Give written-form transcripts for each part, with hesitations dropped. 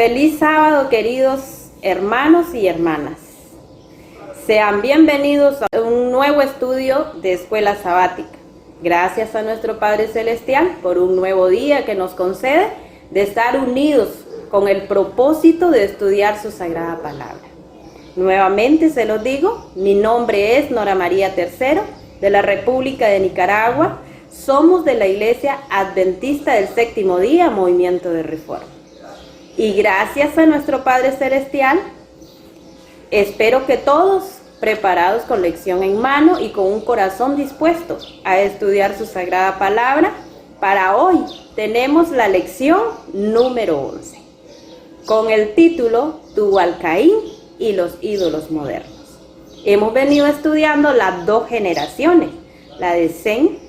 Feliz sábado, queridos hermanos y hermanas. Sean bienvenidos a un nuevo estudio de Escuela Sabática. Gracias a nuestro Padre Celestial por un nuevo día que nos concede de estar unidos con el propósito de estudiar su Sagrada Palabra. Nuevamente se los digo, mi nombre es Nora María Tercero, de la República de Nicaragua. Somos de la Iglesia Adventista del Séptimo Día, Movimiento de Reforma. Y gracias a nuestro Padre Celestial, espero que todos preparados con lección en mano y con un corazón dispuesto a estudiar su Sagrada Palabra. Para hoy tenemos la lección número 11, con el título Tubal-Caín y los ídolos modernos. Hemos venido estudiando las dos generaciones, la de Sem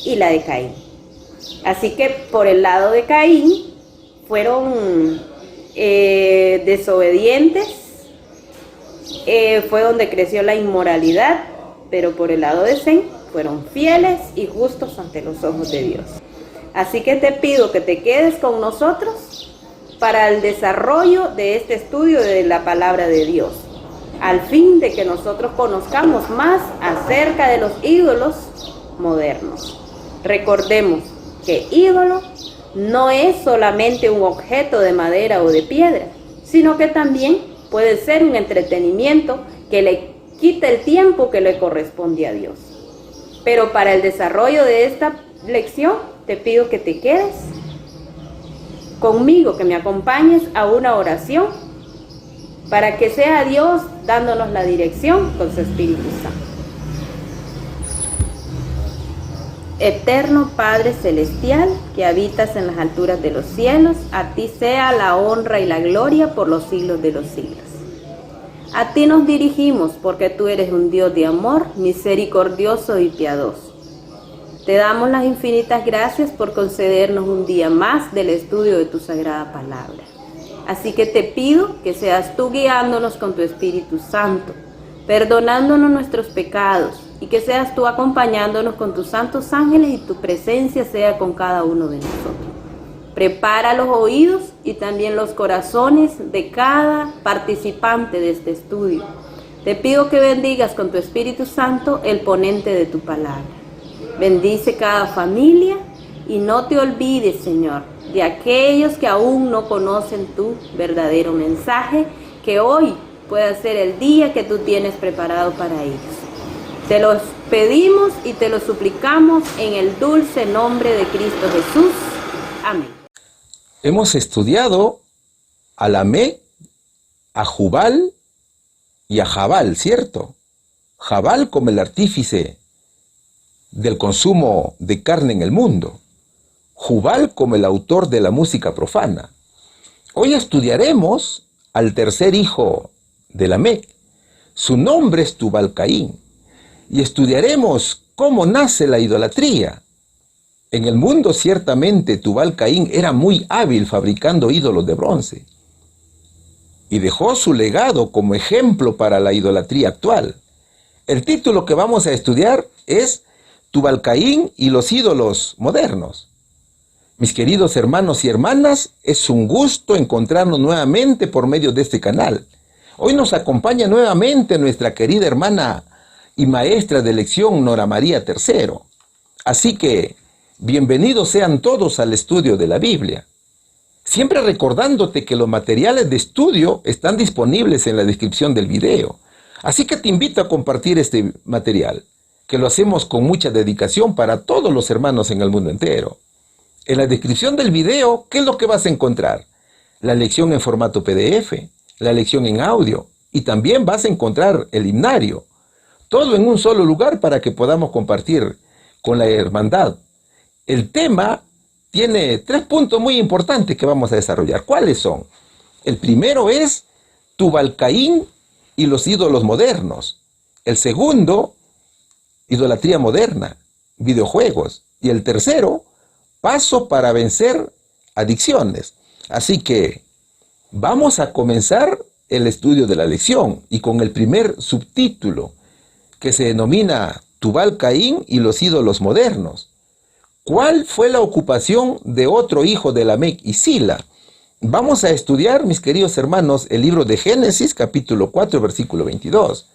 y la de Caín. Así que por el lado de Caín fueron desobedientes, fue donde creció la inmoralidad, pero por el lado de Sem fueron fieles y justos ante los ojos de Dios. Así que te pido que te quedes con nosotros para el desarrollo de este estudio de la palabra de Dios, al fin de que nosotros conozcamos más acerca de los ídolos modernos. Recordemos que ídolo no es solamente un objeto de madera o de piedra, sino que también puede ser un entretenimiento que le quita el tiempo que le corresponde a Dios. Pero para el desarrollo de esta lección, te pido que te quedes conmigo, que me acompañes a una oración para que sea Dios dándonos la dirección con su Espíritu Santo. Eterno Padre Celestial, que habitas en las alturas de los cielos, a ti sea la honra y la gloria por los siglos de los siglos. A ti nos dirigimos porque tú eres un Dios de amor, misericordioso y piadoso. Te damos las infinitas gracias por concedernos un día más del estudio de tu Sagrada Palabra. Así que te pido que seas tú guiándonos con tu Espíritu Santo, perdonándonos nuestros pecados, y que seas tú acompañándonos con tus santos ángeles y tu presencia sea con cada uno de nosotros. Prepara los oídos y también los corazones de cada participante de este estudio. Te pido que bendigas con tu Espíritu Santo el ponente de tu palabra. Bendice cada familia y no te olvides, Señor, de aquellos que aún no conocen tu verdadero mensaje, que hoy pueda ser el día que tú tienes preparado para ellos. Te los pedimos y te lo suplicamos en el dulce nombre de Cristo Jesús. Amén. Hemos estudiado a Lamec, a Jubal y a Jabal, ¿cierto? Jabal como el artífice del consumo de carne en el mundo. Jubal como el autor de la música profana. Hoy estudiaremos al tercer hijo de Lamec. Su nombre es Tubal-Caín. Y estudiaremos cómo nace la idolatría. En el mundo ciertamente Tubal-Caín era muy hábil fabricando ídolos de bronce. Y dejó su legado como ejemplo para la idolatría actual. El título que vamos a estudiar es Tubal-Caín y los ídolos modernos. Mis queridos hermanos y hermanas, es un gusto encontrarnos nuevamente por medio de este canal. Hoy nos acompaña nuevamente nuestra querida hermana y maestra de lección Nora María Tercero. Así que, bienvenidos sean todos al estudio de la Biblia. Siempre recordándote que los materiales de estudio están disponibles en la descripción del video. Así que te invito a compartir este material, que lo hacemos con mucha dedicación para todos los hermanos en el mundo entero. En la descripción del video, ¿qué es lo que vas a encontrar? La lección en formato PDF, la lección en audio, y también vas a encontrar el himnario. Todo en un solo lugar para que podamos compartir con la hermandad. El tema tiene 3 puntos muy importantes que vamos a desarrollar. ¿Cuáles son? El primero es Tubal-Caín y los ídolos modernos. El segundo, idolatría moderna, videojuegos. Y el tercero, paso para vencer adicciones. Así que vamos a comenzar el estudio de la lección y con el primer subtítulo, que se denomina Tubal-Caín y los ídolos modernos. ¿Cuál fue la ocupación de otro hijo de Lamec y Sila? vamos a estudiar, mis queridos hermanos, el libro de Génesis, capítulo 4, versículo 22.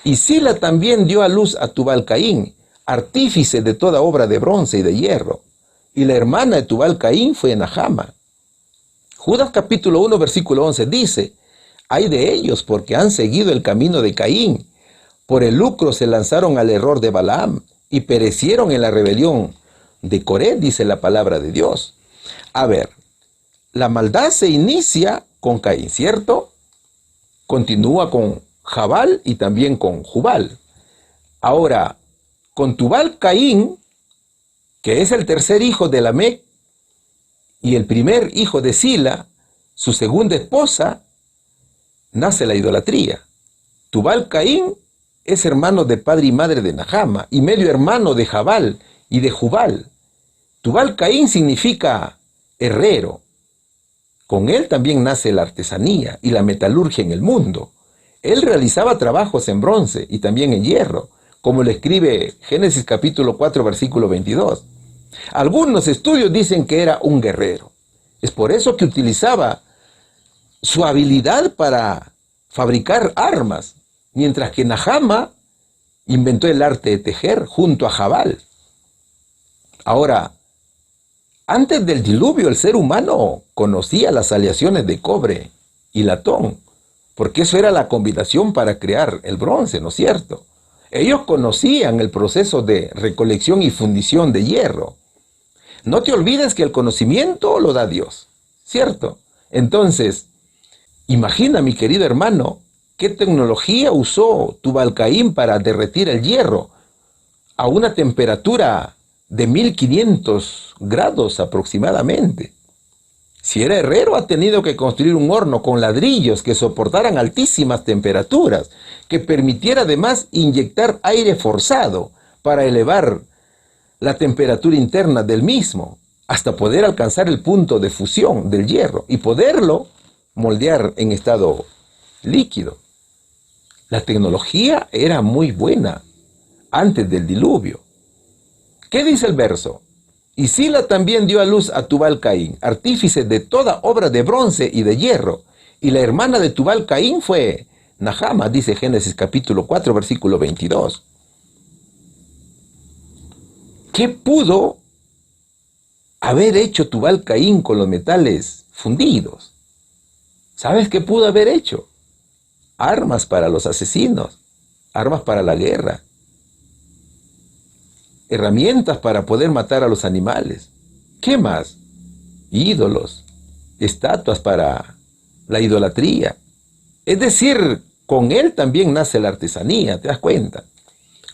Y Sila también dio a luz a Tubal-Caín, artífice de toda obra de bronce y de hierro. Y la hermana de Tubal-Caín fue Nahama. Judas capítulo 1, versículo 11 dice: ay de ellos, porque han seguido el camino de Caín. Por el lucro se lanzaron al error de Balaam y perecieron en la rebelión de Coré, dice la palabra de Dios. A ver, la maldad se inicia con Caín, ¿cierto? Continúa con Jabal y también con Jubal. Ahora, con Tubal-Caín, que es el tercer hijo de Lamec y el primer hijo de Sila, su segunda esposa, nace la idolatría. Tubal-Caín es hermano de padre y madre de Nahama y medio hermano de Jabal y de Jubal. Tubal-Caín significa herrero. Con él también nace la artesanía y la metalurgia en el mundo. Él realizaba trabajos en bronce y también en hierro, como lo escribe Génesis capítulo 4, versículo 22. Algunos estudios dicen que era un guerrero. Es por eso que utilizaba su habilidad para fabricar armas, mientras que Nahama inventó el arte de tejer junto a Jabal. Ahora, antes del diluvio, el ser humano conocía las aleaciones de cobre y latón, porque eso era la combinación para crear el bronce, ¿no es cierto? Ellos conocían el proceso de recolección y fundición de hierro. No te olvides que el conocimiento lo da Dios, ¿cierto? Entonces, imagina, mi querido hermano, qué tecnología usó Tubal-Caín para derretir el hierro a una temperatura de 1500 grados aproximadamente. Si era herrero, ha tenido que construir un horno con ladrillos que soportaran altísimas temperaturas, que permitiera además inyectar aire forzado para elevar la temperatura interna del mismo, hasta poder alcanzar el punto de fusión del hierro y poderlo moldear en estado líquido. La tecnología era muy buena antes del diluvio. ¿Qué dice el verso? Y Sila también dio a luz a Tubal-Caín, artífice de toda obra de bronce y de hierro. Y la hermana de Tubal-Caín fue Nahama, dice Génesis capítulo 4, versículo 22. ¿Qué pudo haber hecho Tubal-Caín con los metales fundidos? ¿Sabes qué pudo haber hecho? Armas para los asesinos, armas para la guerra, herramientas para poder matar a los animales. ¿Qué más? Ídolos, estatuas para la idolatría. Es decir, con él también nace la artesanía, ¿te das cuenta?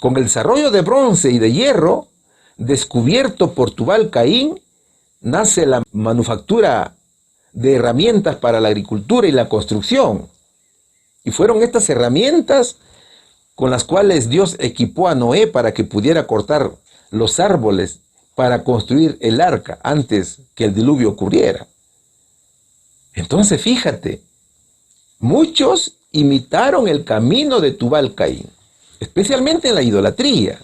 Con el desarrollo de bronce y de hierro, descubierto por Tubal-Caín, nace la manufactura de herramientas para la agricultura y la construcción. Y fueron estas herramientas con las cuales Dios equipó a Noé para que pudiera cortar los árboles para construir el arca antes que el diluvio ocurriera. Entonces, fíjate, muchos imitaron el camino de Tubal-Caín, especialmente en la idolatría.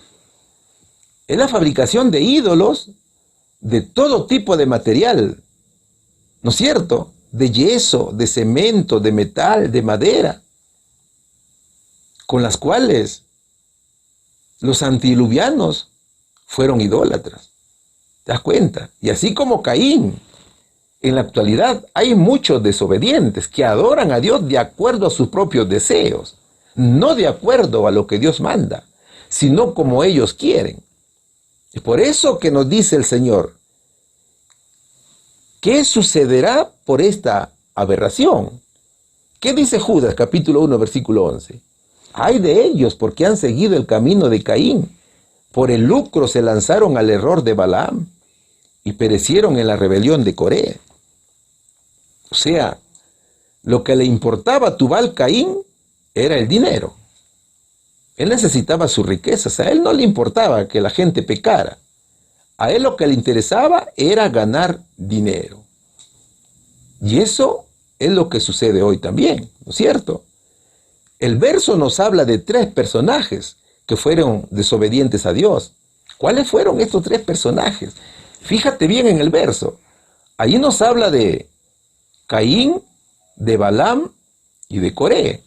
En la fabricación de ídolos de todo tipo de material, ¿no es cierto? De yeso, de cemento, de metal, de madera, con las cuales los antidiluvianos fueron idólatras. ¿Te das cuenta? Y así como Caín, en la actualidad hay muchos desobedientes que adoran a Dios de acuerdo a sus propios deseos, no de acuerdo a lo que Dios manda, sino como ellos quieren. Es por eso que nos dice el Señor, ¿qué sucederá por esta aberración? ¿Qué dice Judas, capítulo 1, versículo 11? Ay de ellos, porque han seguido el camino de Caín. Por el lucro se lanzaron al error de Balaam y perecieron en la rebelión de Coré. O sea, lo que le importaba a Tubal-Caín era el dinero. Él necesitaba sus riquezas, a él no le importaba que la gente pecara. A él lo que le interesaba era ganar dinero. Y eso es lo que sucede hoy también, ¿no es cierto? El verso nos habla de 3 personajes que fueron desobedientes a Dios. ¿Cuáles fueron estos 3 personajes? Fíjate bien en el verso. Allí nos habla de Caín, de Balaam y de Coré.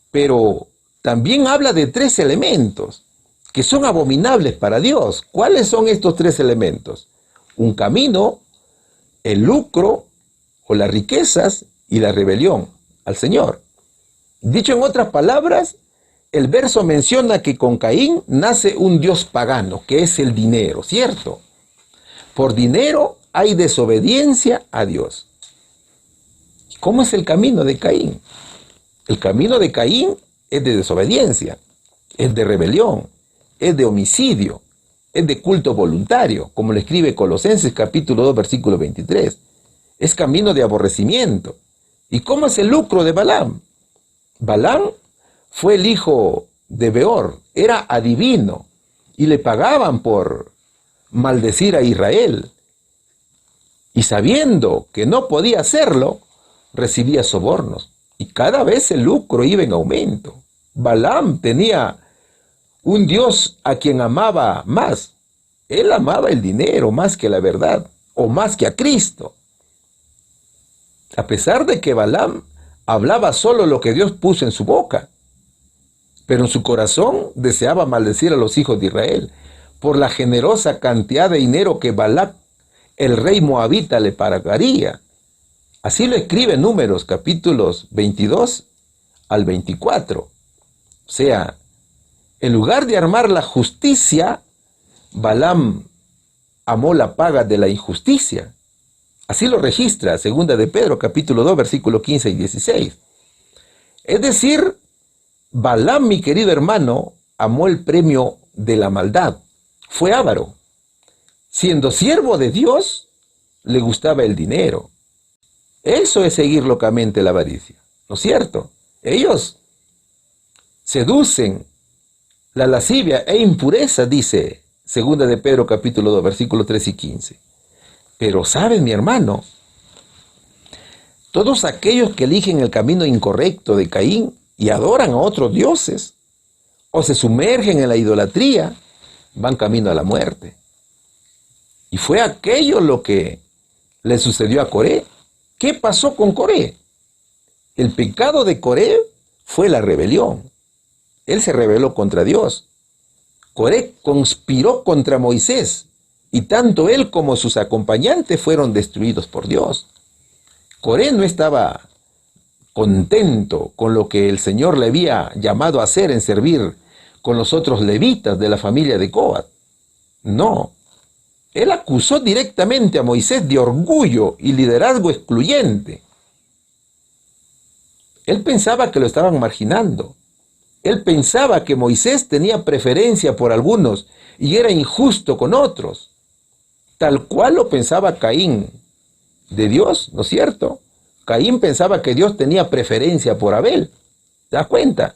Pero también habla de 3 elementos que son abominables para Dios. ¿Cuáles son estos 3 elementos? Un camino, el lucro o las riquezas y la rebelión al Señor. Dicho en otras palabras, el verso menciona que con Caín nace un dios pagano, que es el dinero, ¿cierto? Por dinero hay desobediencia a Dios. ¿Cómo es el camino de Caín? El camino de Caín es de desobediencia, es de rebelión, es de homicidio, es de culto voluntario, como le escribe Colosenses capítulo 2, versículo 23. Es camino de aborrecimiento. ¿Y cómo es el lucro de Balaam? Balaam fue el hijo de Beor, era adivino, y le pagaban por maldecir a Israel. Y sabiendo que no podía hacerlo, recibía sobornos. Y cada vez el lucro iba en aumento. Balaam tenía un Dios a quien amaba más. Él amaba el dinero más que la verdad, o más que a Cristo. A pesar de que Balaam hablaba solo lo que Dios puso en su boca, pero en su corazón deseaba maldecir a los hijos de Israel por la generosa cantidad de dinero que Balac, el rey moabita, le pagaría. Así lo escribe Números capítulos 22 al 24. O sea, en lugar de armar la justicia, Balaam amó la paga de la injusticia. Así lo registra Segunda de Pedro capítulo 2 versículos 15 y 16. Es decir, Balaam, mi querido hermano, amó el premio de la maldad. Fue avaro. Siendo siervo de Dios, le gustaba el dinero. Eso es seguir locamente la avaricia, ¿no es cierto? Ellos seducen la lascivia e impureza, dice Segunda de Pedro capítulo 2, versículos 3 y 15. Pero ¿saben, mi hermano? Todos aquellos que eligen el camino incorrecto de Caín y adoran a otros dioses, o se sumergen en la idolatría, van camino a la muerte. Y fue aquello lo que le sucedió a Coré. ¿Qué pasó con Coré? El pecado de Coré fue la rebelión. Él se rebeló contra Dios. Coré conspiró contra Moisés, y tanto él como sus acompañantes fueron destruidos por Dios. Coré no estaba contento con lo que el Señor le había llamado a hacer en servir con los otros levitas de la familia de Coat. No, él acusó directamente a Moisés de orgullo y liderazgo excluyente. Él pensaba que lo estaban marginando. Él pensaba que Moisés tenía preferencia por algunos y era injusto con otros, tal cual lo pensaba Caín de Dios, ¿no es cierto? Caín pensaba que Dios tenía preferencia por Abel, ¿te das cuenta?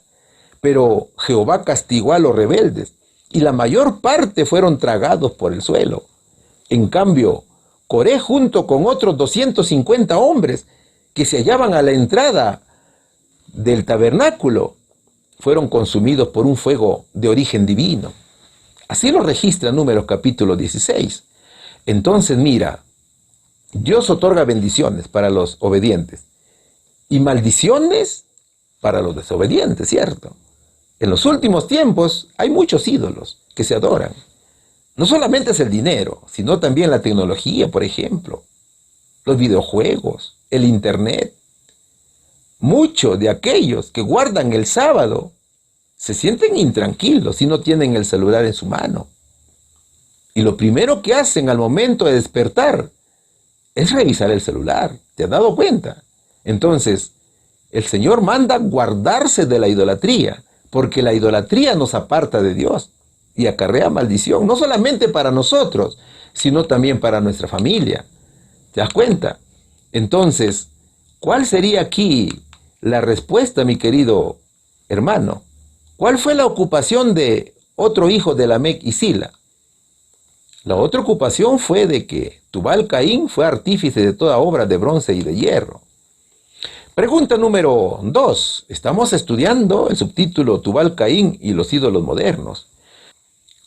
Pero Jehová castigó a los rebeldes y la mayor parte fueron tragados por el suelo. En cambio, Coré, junto con otros 250 hombres que se hallaban a la entrada del tabernáculo, fueron consumidos por un fuego de origen divino. Así lo registra Números capítulo 16. Entonces, mira, Dios otorga bendiciones para los obedientes y maldiciones para los desobedientes, ¿cierto? En los últimos tiempos hay muchos ídolos que se adoran. No solamente es el dinero, sino también la tecnología, por ejemplo, los videojuegos, el internet. Muchos de aquellos que guardan el sábado se sienten intranquilos si no tienen el celular en su mano. Y lo primero que hacen al momento de despertar es revisar el celular. ¿Te has dado cuenta? Entonces, el Señor manda guardarse de la idolatría, porque la idolatría nos aparta de Dios y acarrea maldición, no solamente para nosotros, sino también para nuestra familia. ¿Te das cuenta? Entonces, ¿cuál sería aquí la respuesta, mi querido hermano? ¿Cuál fue la ocupación de otro hijo de Lamec y Sila? La otra ocupación fue de que Tubal Caín fue artífice de toda obra de bronce y de hierro. Pregunta número 2. Estamos estudiando el subtítulo Tubal Caín y los ídolos modernos.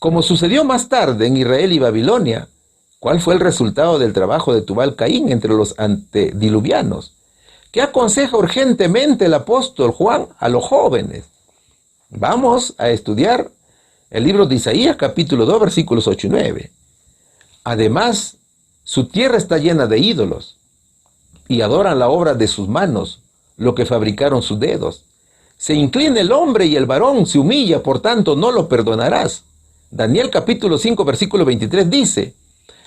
Como sucedió más tarde en Israel y Babilonia, ¿cuál fue el resultado del trabajo de Tubal Caín entre los antediluvianos? ¿Qué aconseja urgentemente el apóstol Juan a los jóvenes? Vamos a estudiar el libro de Isaías, capítulo 2, versículos 8 y 9. Además, su tierra está llena de ídolos, y adoran la obra de sus manos, lo que fabricaron sus dedos. Se inclina el hombre y el varón se humilla, por tanto no lo perdonarás. Daniel capítulo 5, versículo 23 dice,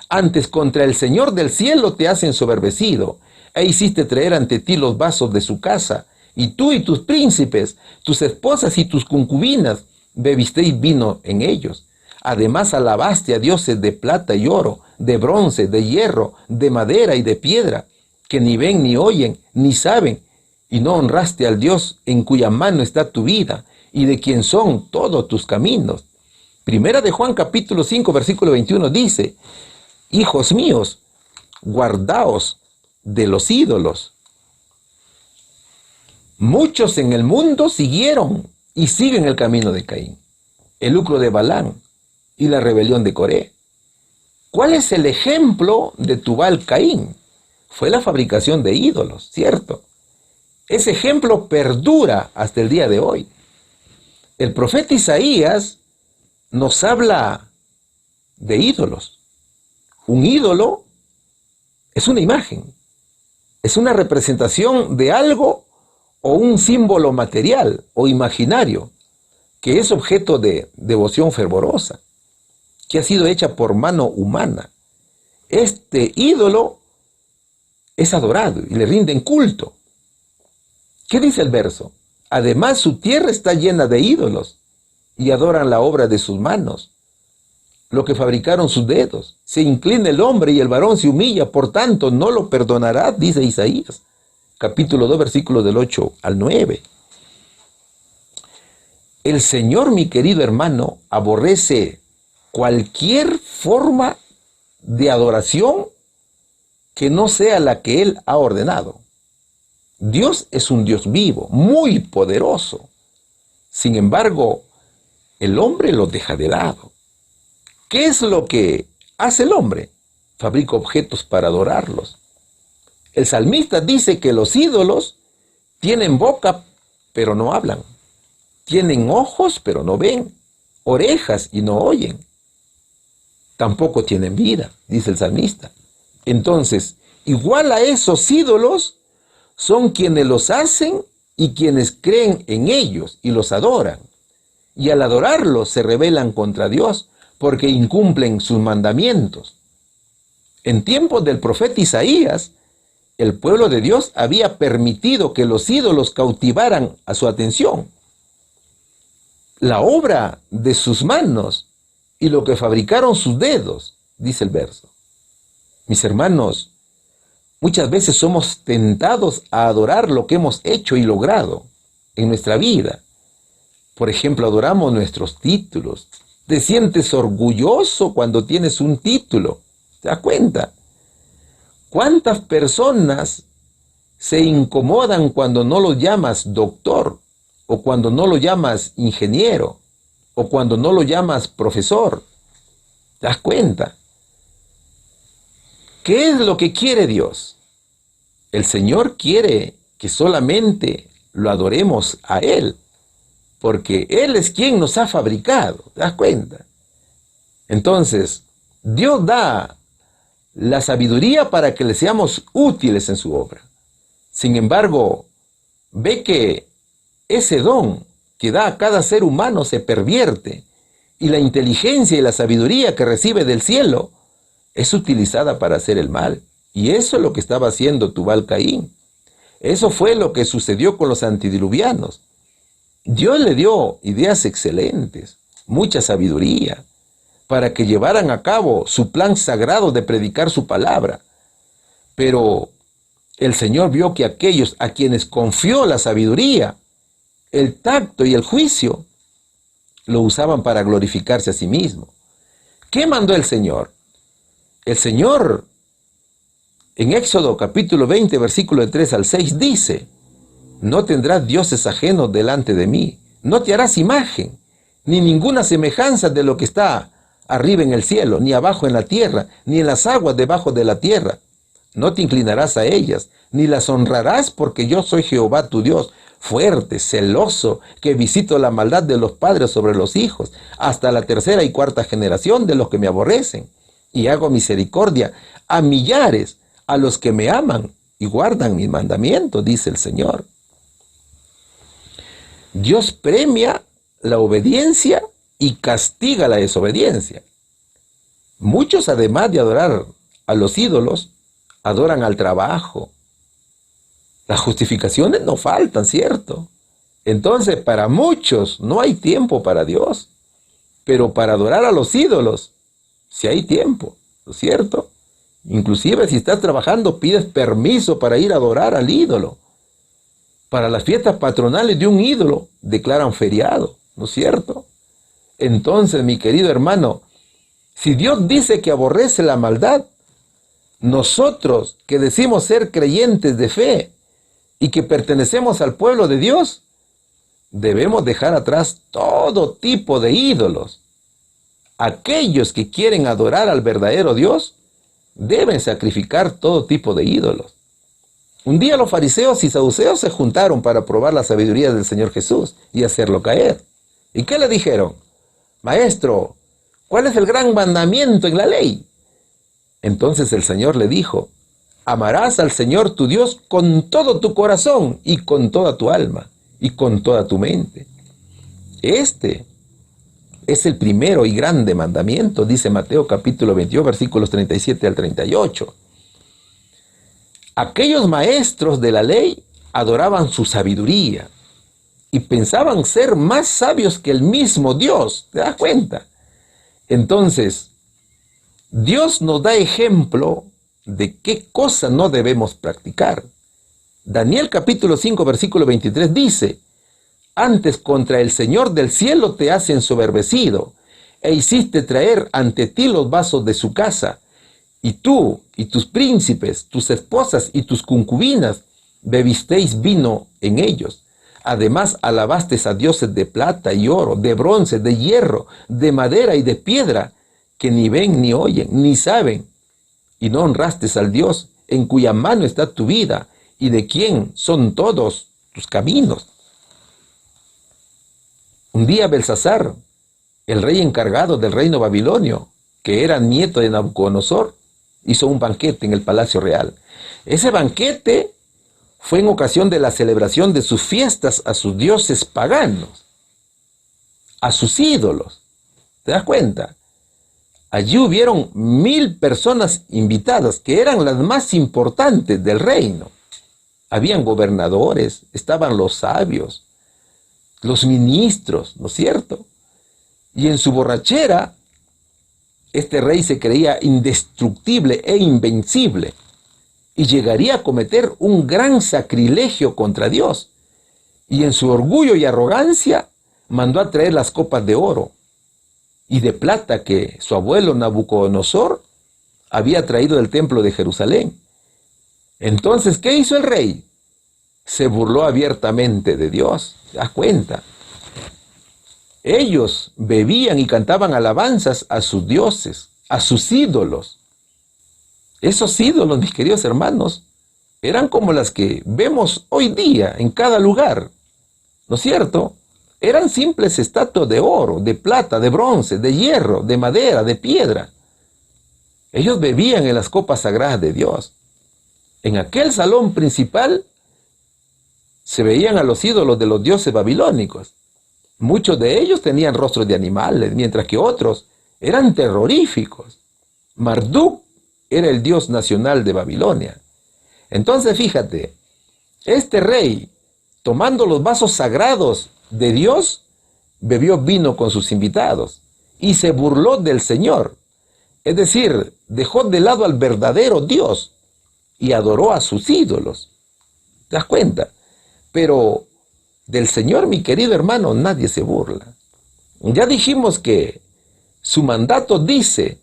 antes contra el Señor del cielo te has ensoberbecido, e hiciste traer ante ti los vasos de su casa, y tú y tus príncipes, tus esposas y tus concubinas, bebisteis vino en ellos. Además alabaste a dioses de plata y oro, de bronce, de hierro, de madera y de piedra, que ni ven ni oyen, ni saben, y no honraste al Dios en cuya mano está tu vida, y de quien son todos tus caminos. Primera de Juan capítulo 5, versículo 21 dice, hijos míos, guardaos de los ídolos. Muchos en el mundo siguieron y siguen el camino de Caín, el lucro de Balaam y la rebelión de Coré. ¿Cuál es el ejemplo de Tubal Caín? Fue la fabricación de ídolos, ¿cierto? Ese ejemplo perdura hasta el día de hoy. El profeta Isaías nos habla de ídolos. Un ídolo es una imagen, es una representación de algo o un símbolo material o imaginario que es objeto de devoción fervorosa, que ha sido hecha por mano humana. Este ídolo es adorado y le rinden culto. ¿Qué dice el verso? Además su tierra está llena de ídolos y adoran la obra de sus manos, lo que fabricaron sus dedos. Se inclina el hombre y el varón se humilla, por tanto no lo perdonará, dice Isaías, capítulo 2, versículos del 8 al 9. El Señor, mi querido hermano, aborrece cualquier forma de adoración que no sea la que Él ha ordenado. Dios es un Dios vivo, muy poderoso. Sin embargo, el hombre lo deja de lado. ¿Qué es lo que hace el hombre? Fabrica objetos para adorarlos. El salmista dice que los ídolos tienen boca, pero no hablan. Tienen ojos, pero no ven. Orejas y no oyen. Tampoco tienen vida, dice el salmista. Entonces, igual a esos ídolos, son quienes los hacen y quienes creen en ellos y los adoran. Y al adorarlos se rebelan contra Dios porque incumplen sus mandamientos. En tiempos del profeta Isaías, el pueblo de Dios había permitido que los ídolos cautivaran a su atención. La obra de sus manos y lo que fabricaron sus dedos, dice el verso. Mis hermanos, muchas veces somos tentados a adorar lo que hemos hecho y logrado en nuestra vida. Por ejemplo, adoramos nuestros títulos. Te sientes orgulloso cuando tienes un título. ¿Te das cuenta? ¿Cuántas personas se incomodan cuando no lo llamas doctor? O cuando no lo llamas ingeniero, o cuando no lo llamas profesor. ¿Te das cuenta? ¿Qué es lo que quiere Dios? El Señor quiere que solamente lo adoremos a Él, porque Él es quien nos ha fabricado. ¿Te das cuenta? Entonces, Dios da la sabiduría para que le seamos útiles en su obra. Sin embargo, ve que ese don que da a cada ser humano se pervierte y la inteligencia y la sabiduría que recibe del cielo es utilizada para hacer el mal. Y eso es lo que estaba haciendo Tubal Caín. Eso fue lo que sucedió con los antediluvianos. Dios le dio ideas excelentes, mucha sabiduría, para que llevaran a cabo su plan sagrado de predicar su palabra. Pero el Señor vio que aquellos a quienes confió la sabiduría, el tacto y el juicio, lo usaban para glorificarse a sí mismo. ¿Qué mandó el Señor? El Señor, en Éxodo capítulo 20, versículo de 3 al 6, dice: no tendrás dioses ajenos delante de mí, no te harás imagen, ni ninguna semejanza de lo que está arriba en el cielo, ni abajo en la tierra, ni en las aguas debajo de la tierra. no te inclinarás a ellas, ni las honrarás, porque yo soy Jehová tu Dios, fuerte, celoso, que visito la maldad de los padres sobre los hijos, hasta la tercera y cuarta generación de los que me aborrecen, y hago misericordia a millares, a los que me aman y guardan mis mandamientos, dice el Señor. Dios premia la obediencia y castiga la desobediencia. Muchos, además de adorar a los ídolos, adoran al trabajo. Las justificaciones no faltan, ¿cierto? Entonces, para muchos no hay tiempo para Dios, pero para adorar a los ídolos sí hay tiempo, ¿no es cierto? Inclusive si estás trabajando, pides permiso para ir a adorar al ídolo. Para las fiestas patronales de un ídolo declaran feriado, ¿no es cierto? Entonces, mi querido hermano, si Dios dice que aborrece la maldad, nosotros que decimos ser creyentes de fe y que pertenecemos al pueblo de Dios, debemos dejar atrás todo tipo de ídolos. Aquellos que quieren adorar al verdadero Dios deben sacrificar todo tipo de ídolos. Un día los fariseos y saduceos se juntaron para probar la sabiduría del Señor Jesús y hacerlo caer. ¿Y qué le dijeron? Maestro, ¿cuál es el gran mandamiento en la ley? Entonces el Señor le dijo, amarás al Señor tu Dios con todo tu corazón y con toda tu alma y con toda tu mente. Este es el primero y grande mandamiento, dice Mateo capítulo 22, versículos 37 al 38. Aquellos maestros de la ley adoraban su sabiduría y pensaban ser más sabios que el mismo Dios. ¿Te das cuenta? Entonces, Dios nos da ejemplo de qué cosa no debemos practicar. Daniel capítulo 5, versículo 23 dice, antes contra el Señor del cielo te has ensoberbecido, e hiciste traer ante ti los vasos de su casa, y tú y tus príncipes, tus esposas y tus concubinas, bebisteis vino en ellos. Además alabasteis a dioses de plata y oro, de bronce, de hierro, de madera y de piedra, que ni ven, ni oyen, ni saben, y no honrastes al Dios, en cuya mano está tu vida, y de quien son todos tus caminos. Un día Belsasar, el rey encargado del reino babilonio, que era nieto de Nabucodonosor, hizo un banquete en el palacio real. Ese banquete fue en ocasión de la celebración de sus fiestas a sus dioses paganos, a sus ídolos. ¿Te das cuenta? Allí hubieron 1000 personas invitadas, que eran las más importantes del reino. Habían gobernadores, estaban los sabios, los ministros, ¿no es cierto? Y en su borrachera, este rey se creía indestructible e invencible y llegaría a cometer un gran sacrilegio contra Dios. Y en su orgullo y arrogancia mandó a traer las copas de oro y de plata que su abuelo Nabucodonosor había traído del templo de Jerusalén. Entonces, ¿qué hizo el rey? Se burló abiertamente de Dios. ¿Te das cuenta? Ellos bebían y cantaban alabanzas a sus dioses, a sus ídolos. Esos ídolos, mis queridos hermanos, eran como las que vemos hoy día en cada lugar, ¿no es cierto? Eran simples estatuas de oro, de plata, de bronce, de hierro, de madera, de piedra. Ellos bebían en las copas sagradas de Dios. En aquel salón principal se veían a los ídolos de los dioses babilónicos. Muchos de ellos tenían rostros de animales, mientras que otros eran terroríficos. Marduk era el dios nacional de Babilonia. Entonces, fíjate, este rey, tomando los vasos sagrados de Dios, bebió vino con sus invitados y se burló del Señor. Es decir, dejó de lado al verdadero Dios y adoró a sus ídolos. ¿Te das cuenta? Pero del Señor, mi querido hermano, nadie se burla. Ya dijimos que su mandato dice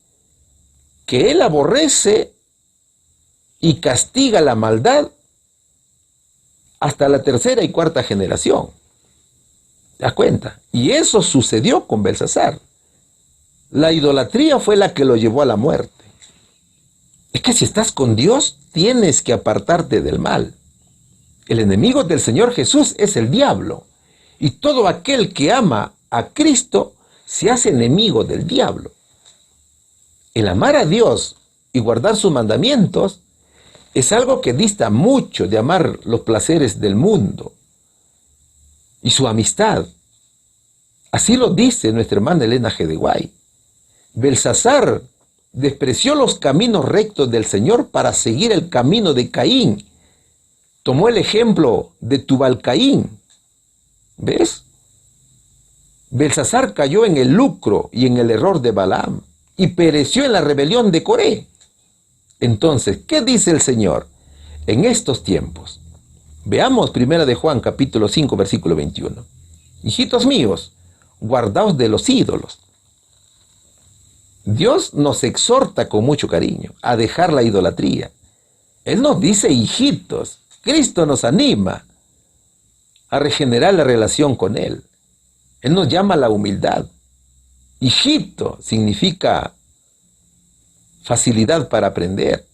que Él aborrece y castiga la maldad hasta la tercera y cuarta generación. ¿Te das cuenta? Y eso sucedió con Belsasar. La idolatría fue la que lo llevó a la muerte. Es que si estás con Dios, tienes que apartarte del mal. El enemigo del Señor Jesús es el diablo. Y todo aquel que ama a Cristo se hace enemigo del diablo. El amar a Dios y guardar sus mandamientos es algo que dista mucho de amar los placeres del mundo y su amistad. Así lo dice nuestra hermana Elena G. de White. Belsasar despreció los caminos rectos del Señor para seguir el camino de Caín. Tomó el ejemplo de Tubal-Caín. ¿Ves? Belsasar cayó en el lucro y en el error de Balaam y pereció en la rebelión de Coré. Entonces, ¿qué dice el Señor en estos tiempos? Veamos 1 de Juan capítulo 5 versículo 21. Hijitos míos, guardaos de los ídolos. Dios nos exhorta con mucho cariño a dejar la idolatría. Él nos dice hijitos. Cristo nos anima a regenerar la relación con Él. Él nos llama a la humildad. Hijito significa facilidad para aprender,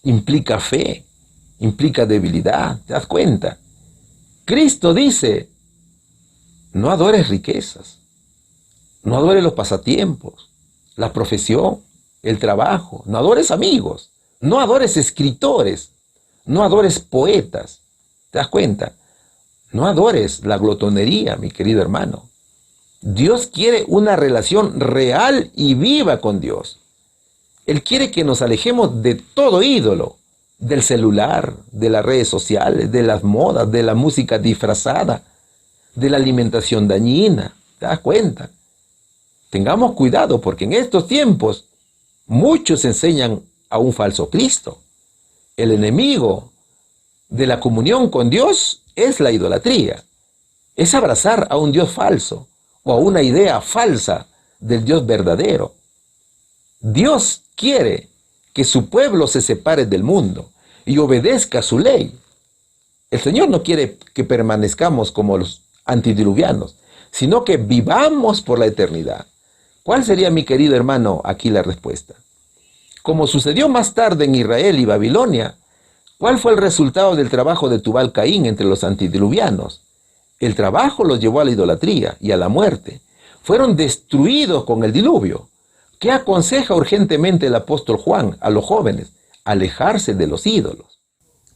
implica fe, implica debilidad, ¿te das cuenta? Cristo dice, no adores riquezas, no adores los pasatiempos, la profesión, el trabajo, no adores amigos, no adores escritores, no adores poetas, ¿te das cuenta? No adores la glotonería, mi querido hermano. Dios quiere una relación real y viva con Dios. Él quiere que nos alejemos de todo ídolo, del celular, de las redes sociales, de las modas, de la música disfrazada, de la alimentación dañina. ¿Te das cuenta? Tengamos cuidado porque en estos tiempos muchos enseñan a un falso Cristo. El enemigo de la comunión con Dios es la idolatría. Es abrazar a un Dios falso o a una idea falsa del Dios verdadero. Dios quiere que su pueblo se separe del mundo y obedezca su ley. El Señor no quiere que permanezcamos como los antidiluvianos, sino que vivamos por la eternidad. ¿Cuál sería, mi querido hermano, aquí la respuesta? Como sucedió más tarde en Israel y Babilonia, ¿cuál fue el resultado del trabajo de Tubal-Caín entre los antidiluvianos? El trabajo los llevó a la idolatría y a la muerte. Fueron destruidos con el diluvio. ¿Qué aconseja urgentemente el apóstol Juan a los jóvenes? Alejarse de los ídolos.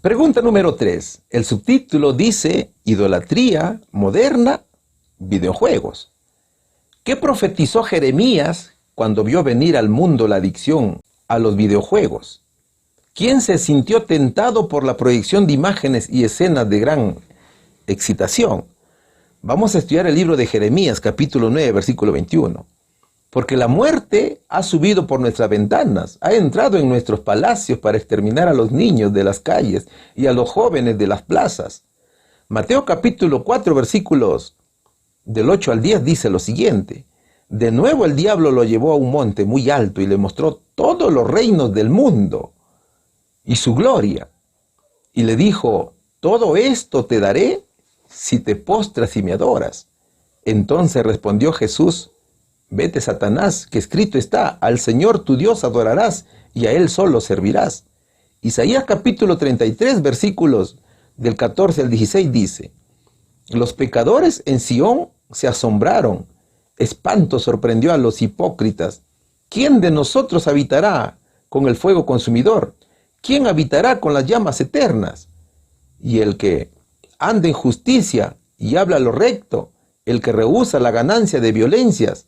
Pregunta número 3. El subtítulo dice, idolatría moderna, videojuegos. ¿Qué profetizó Jeremías cuando vio venir al mundo la adicción a los videojuegos? ¿Quién se sintió tentado por la proyección de imágenes y escenas de gran excitación? Vamos a estudiar el libro de Jeremías, capítulo 9, versículo 21. Porque la muerte ha subido por nuestras ventanas, ha entrado en nuestros palacios para exterminar a los niños de las calles y a los jóvenes de las plazas. Mateo capítulo 4, versículos del 8 al 10 dice lo siguiente. De nuevo el diablo lo llevó a un monte muy alto y le mostró todos los reinos del mundo y su gloria. Y le dijo, todo esto te daré si te postras y me adoras. Entonces respondió Jesús, vete, Satanás, que escrito está, al Señor tu Dios adorarás y a Él solo servirás. Isaías capítulo 33, versículos del 14 al 16 dice, los pecadores en Sión se asombraron, espanto sorprendió a los hipócritas. ¿Quién de nosotros habitará con el fuego consumidor? ¿Quién habitará con las llamas eternas? Y el que anda en justicia y habla lo recto, el que rehúsa la ganancia de violencias,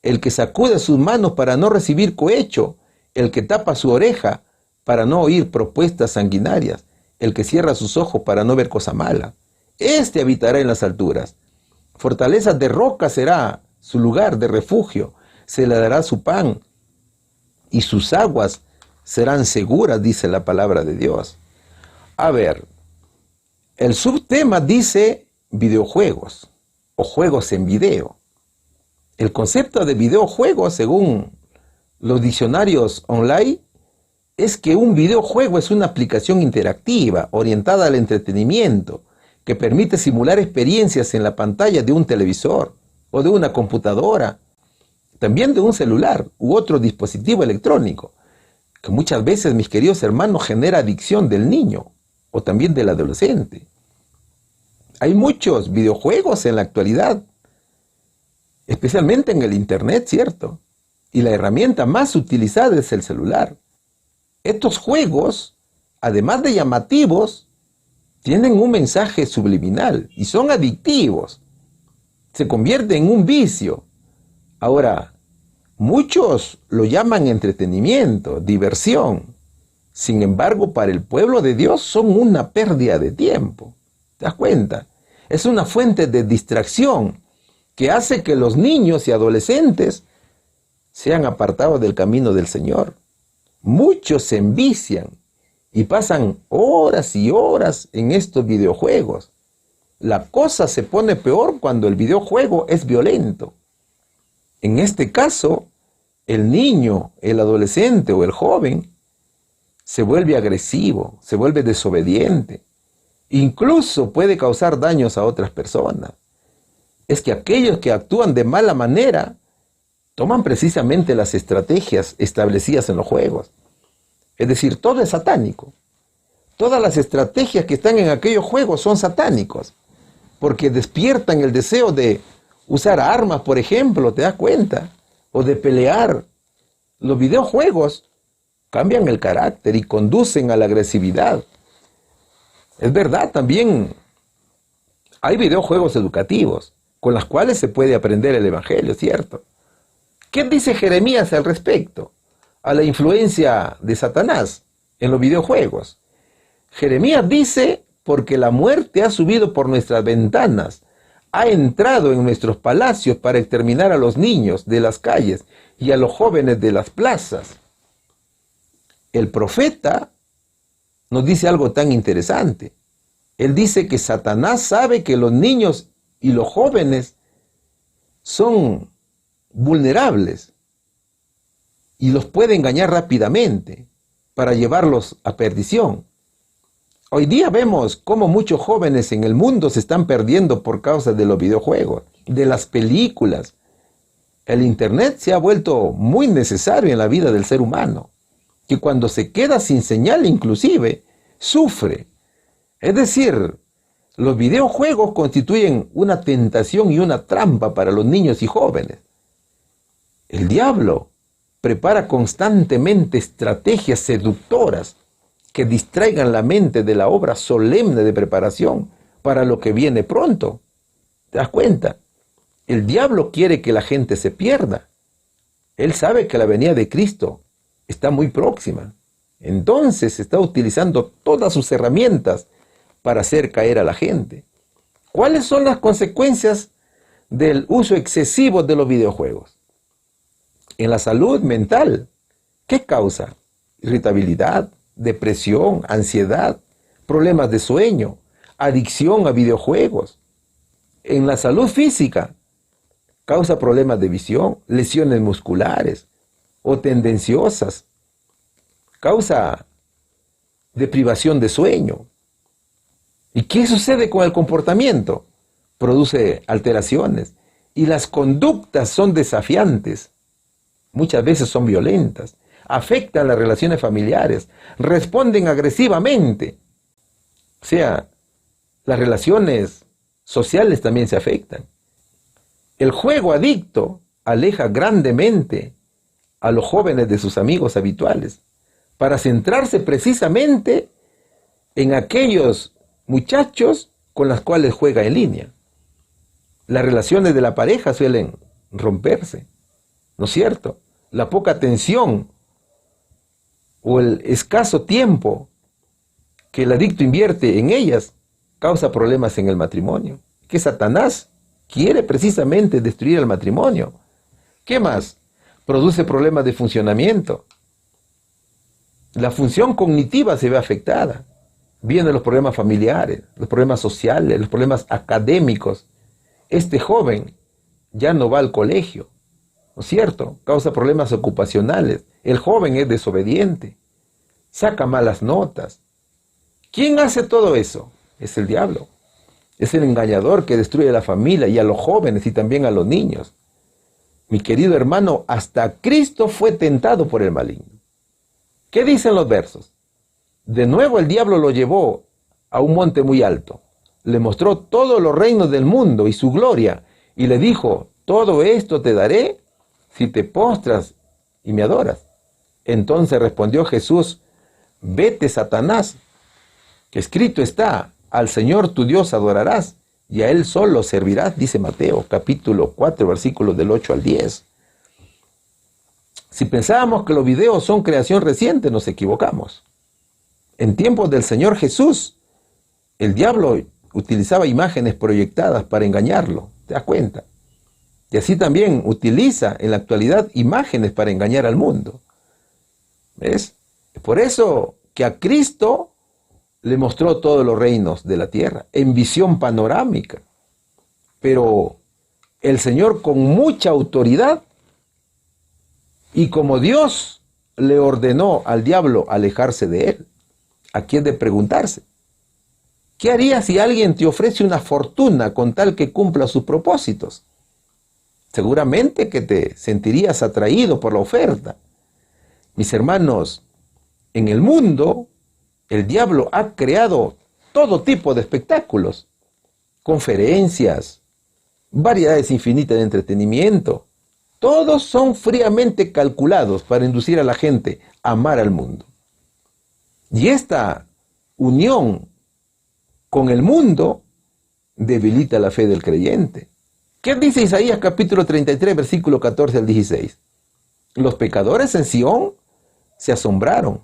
el que sacude sus manos para no recibir cohecho, el que tapa su oreja para no oír propuestas sanguinarias, el que cierra sus ojos para no ver cosa mala. Este habitará en las alturas. Fortaleza de roca será su lugar de refugio, se le dará su pan y sus aguas serán seguras, dice la palabra de Dios. A ver, el subtema dice videojuegos o juegos en video. El concepto de videojuego, según los diccionarios online, es que un videojuego es una aplicación interactiva orientada al entretenimiento que permite simular experiencias en la pantalla de un televisor o de una computadora, también de un celular u otro dispositivo electrónico, que muchas veces, mis queridos hermanos, genera adicción del niño o también del adolescente. Hay muchos videojuegos en la actualidad, especialmente en el internet, ¿cierto? Y la herramienta más utilizada es el celular. Estos juegos, además de llamativos, tienen un mensaje subliminal y son adictivos. Se convierte en un vicio. Ahora, muchos lo llaman entretenimiento, diversión. Sin embargo, para el pueblo de Dios son una pérdida de tiempo. ¿Te das cuenta? Es una fuente de distracción que hace que los niños y adolescentes sean apartados del camino del Señor. Muchos se envician y pasan horas y horas en estos videojuegos. La cosa se pone peor cuando el videojuego es violento. En este caso, el niño, el adolescente o el joven se vuelve agresivo, se vuelve desobediente. Incluso puede causar daños a otras personas. Es que aquellos que actúan de mala manera toman precisamente las estrategias establecidas en los juegos. Es decir, todo es satánico. Todas las estrategias que están en aquellos juegos son satánicos, porque despiertan el deseo de usar armas, por ejemplo, ¿te das cuenta? O de pelear. Los videojuegos cambian el carácter y conducen a la agresividad. Es verdad, también hay videojuegos educativos con los cuales se puede aprender el Evangelio, ¿cierto? ¿Qué dice Jeremías al respecto? A la influencia de Satanás en los videojuegos. Jeremías dice, porque la muerte ha subido por nuestras ventanas, ha entrado en nuestros palacios para exterminar a los niños de las calles y a los jóvenes de las plazas. El profeta nos dice algo tan interesante. Él dice que Satanás sabe que los niños y los jóvenes son vulnerables y los puede engañar rápidamente para llevarlos a perdición. Hoy día vemos cómo muchos jóvenes en el mundo se están perdiendo por causa de los videojuegos, de las películas. El internet se ha vuelto muy necesario en la vida del ser humano, que cuando se queda sin señal inclusive, sufre. Es decir, los videojuegos constituyen una tentación y una trampa para los niños y jóvenes. El diablo prepara constantemente estrategias seductoras que distraigan la mente de la obra solemne de preparación para lo que viene pronto. ¿Te das cuenta? El diablo quiere que la gente se pierda. Él sabe que la venida de Cristo está muy próxima. Entonces está utilizando todas sus herramientas para hacer caer a la gente. ¿Cuáles son las consecuencias del uso excesivo de los videojuegos? En la salud mental, ¿qué causa? Irritabilidad, depresión, ansiedad, problemas de sueño, adicción a videojuegos. En la salud física, causa problemas de visión, lesiones musculares o tendenciosas, causa deprivación de sueño. ¿Y qué sucede con el comportamiento? Produce alteraciones y las conductas son desafiantes, muchas veces son violentas, afectan las relaciones familiares, responden agresivamente. O sea, las relaciones sociales también se afectan. El juego adicto aleja grandemente a los jóvenes de sus amigos habituales para centrarse precisamente en aquellos muchachos con los cuales juega en línea. Las relaciones de la pareja suelen romperse, ¿no es cierto? La poca atención o el escaso tiempo que el adicto invierte en ellas causa problemas en el matrimonio. Que Satanás quiere precisamente destruir el matrimonio. ¿Qué más? Produce problemas de funcionamiento. La función cognitiva se ve afectada. Vienen los problemas familiares, los problemas sociales, los problemas académicos. Este joven ya no va al colegio, ¿no es cierto? Causa problemas ocupacionales. El joven es desobediente, saca malas notas. ¿Quién hace todo eso? Es el diablo. Es el engañador que destruye a la familia y a los jóvenes y también a los niños. Mi querido hermano, hasta Cristo fue tentado por el maligno. ¿Qué dicen los versos? De nuevo el diablo lo llevó a un monte muy alto. Le mostró todos los reinos del mundo y su gloria, y le dijo, todo esto te daré si te postras y me adoras. Entonces respondió Jesús, vete, Satanás, que escrito está, al Señor tu Dios adorarás, y a Él solo servirás, dice Mateo, capítulo 4, versículos del 8 al 10. Si pensábamos que los videos son creación reciente, nos equivocamos. En tiempos del Señor Jesús, el diablo utilizaba imágenes proyectadas para engañarlo, ¿te das cuenta? Y así también utiliza en la actualidad imágenes para engañar al mundo. ¿Ves? Por eso que a Cristo le mostró todos los reinos de la tierra en visión panorámica. Pero el Señor con mucha autoridad y como Dios le ordenó al diablo alejarse de él. Aquí es de preguntarse, ¿qué harías si alguien te ofrece una fortuna con tal que cumpla sus propósitos? Seguramente que te sentirías atraído por la oferta. Mis hermanos, en el mundo, el diablo ha creado todo tipo de espectáculos, conferencias, variedades infinitas de entretenimiento. Todos son fríamente calculados para inducir a la gente a amar al mundo. Y esta unión con el mundo debilita la fe del creyente. ¿Qué dice Isaías capítulo 33, versículo 14 al 16? Los pecadores en Sión se asombraron.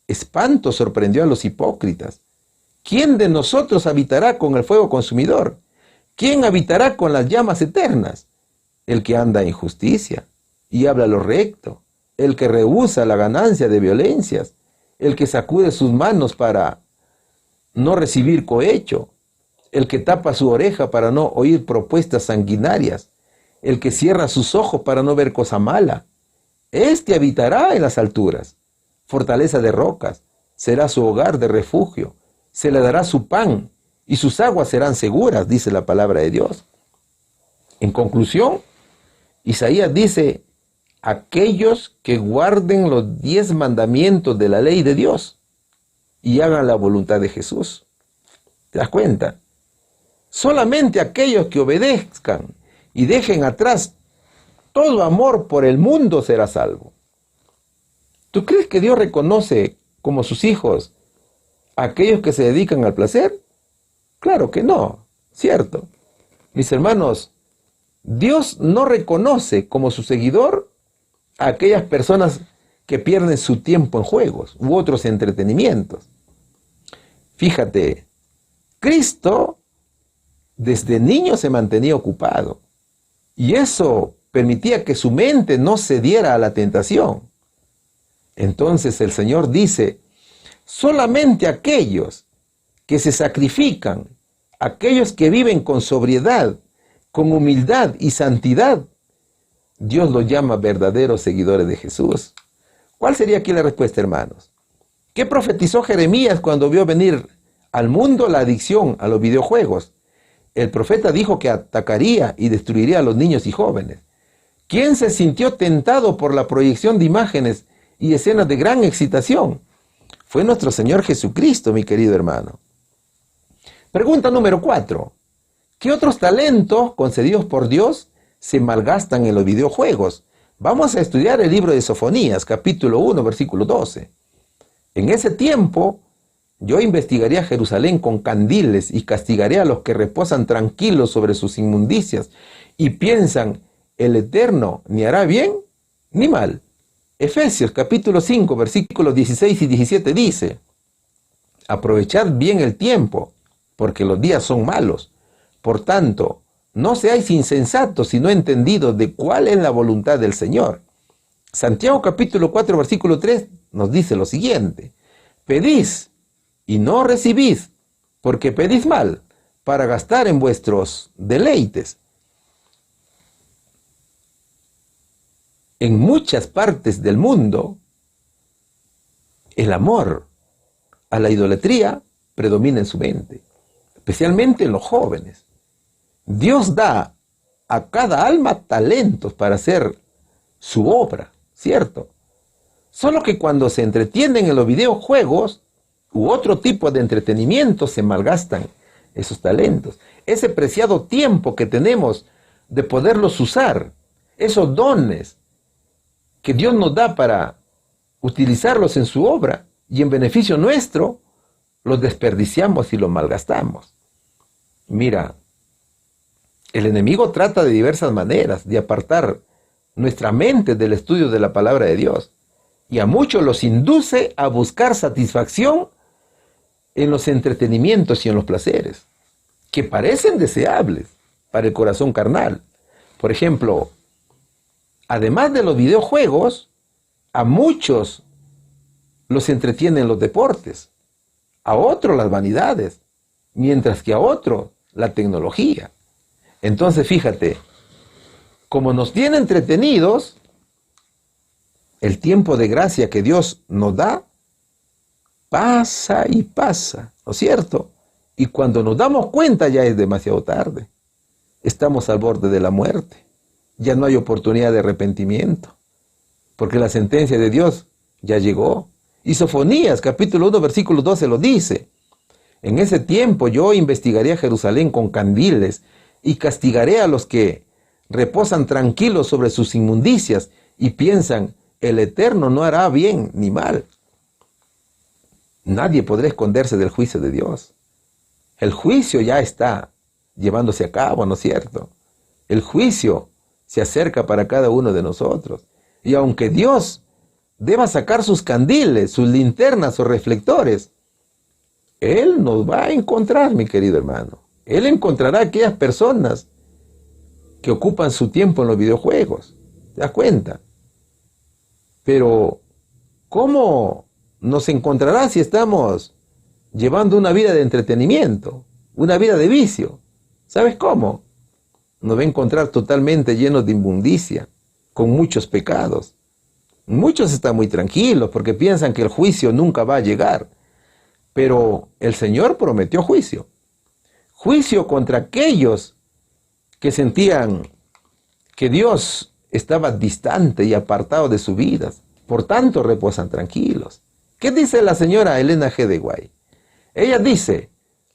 Espanto sorprendió a los hipócritas. ¿Quién de nosotros habitará con el fuego consumidor? ¿Quién habitará con las llamas eternas? El que anda en justicia y habla lo recto, el que rehúsa la ganancia de violencias, el que sacude sus manos para no recibir cohecho, el que tapa su oreja para no oír propuestas sanguinarias, el que cierra sus ojos para no ver cosa mala. Este habitará en las alturas, fortaleza de rocas, será su hogar de refugio, se le dará su pan y sus aguas serán seguras, dice la palabra de Dios. En conclusión, Isaías dice, aquellos que guarden los 10 mandamientos de la ley de Dios y hagan la voluntad de Jesús. ¿Te das cuenta? Solamente aquellos que obedezcan y dejen atrás todo amor por el mundo será salvo. ¿Tú crees que Dios reconoce como sus hijos a aquellos que se dedican al placer? Claro que no, ¿cierto? Mis hermanos, Dios no reconoce como su seguidor a aquellas personas que pierden su tiempo en juegos u otros entretenimientos. Fíjate, Cristo desde niño se mantenía ocupado y eso permitía que su mente no cediera a la tentación. Entonces el Señor dice, solamente aquellos que se sacrifican, aquellos que viven con sobriedad, con humildad y santidad, Dios los llama verdaderos seguidores de Jesús. ¿Cuál sería aquí la respuesta, hermanos? ¿Qué profetizó Jeremías cuando vio venir al mundo la adicción a los videojuegos? El profeta dijo que atacaría y destruiría a los niños y jóvenes. ¿Quién se sintió tentado por la proyección de imágenes y escenas de gran excitación? Fue nuestro Señor Jesucristo, mi querido hermano. Pregunta número 4. ¿Qué otros talentos concedidos por Dios se malgastan en los videojuegos? Vamos a estudiar el libro de Sofonías, capítulo 1, versículo 12. En ese tiempo, yo investigaría Jerusalén con candiles y castigaré a los que reposan tranquilos sobre sus inmundicias y piensan, el Eterno ni hará bien ni mal. Efesios capítulo 5, versículos 16 y 17 dice, aprovechad bien el tiempo, porque los días son malos. Por tanto, no seáis insensatos, sino entendidos de cuál es la voluntad del Señor. Santiago capítulo 4, versículo 3 nos dice lo siguiente, pedís y no recibís, porque pedís mal, para gastar en vuestros deleites. En muchas partes del mundo, el amor a la idolatría predomina en su mente, especialmente en los jóvenes. Dios da a cada alma talentos para hacer su obra, ¿cierto? Solo que cuando se entretienen en los videojuegos u otro tipo de entretenimiento se malgastan esos talentos. Ese preciado tiempo que tenemos de poderlos usar, esos dones que Dios nos da para utilizarlos en su obra y en beneficio nuestro, los desperdiciamos y los malgastamos. Mira, el enemigo trata de diversas maneras de apartar nuestra mente del estudio de la palabra de Dios, y a muchos los induce a buscar satisfacción en los entretenimientos y en los placeres, que parecen deseables para el corazón carnal. Por ejemplo, además de los videojuegos, a muchos los entretienen los deportes, a otros las vanidades, mientras que a otros la tecnología. Entonces fíjate, como nos tiene entretenidos, el tiempo de gracia que Dios nos da pasa y pasa, ¿no es cierto? Y cuando nos damos cuenta ya es demasiado tarde. Estamos al borde de la muerte. Ya no hay oportunidad de arrepentimiento, porque la sentencia de Dios ya llegó. Y Sofonías, capítulo 1, versículo 12 lo dice. En ese tiempo yo investigaré a Jerusalén con candiles y castigaré a los que reposan tranquilos sobre sus inmundicias y piensan, el Eterno no hará bien ni mal. Nadie podrá esconderse del juicio de Dios. El juicio ya está llevándose a cabo, ¿no es cierto? El juicio se acerca para cada uno de nosotros. Y aunque Dios deba sacar sus candiles, sus linternas o reflectores, Él nos va a encontrar, mi querido hermano. Él encontrará a aquellas personas que ocupan su tiempo en los videojuegos. ¿Te das cuenta? Pero, ¿cómo nos encontrará si estamos llevando una vida de entretenimiento, una vida de vicio? ¿Sabes cómo? Nos va a encontrar totalmente llenos de inmundicia, con muchos pecados. Muchos están muy tranquilos porque piensan que el juicio nunca va a llegar. Pero el Señor prometió juicio. Juicio contra aquellos que sentían que Dios estaba distante y apartado de sus vidas. Por tanto, reposan tranquilos. ¿Qué dice la señora Elena G. de White? Ella dice,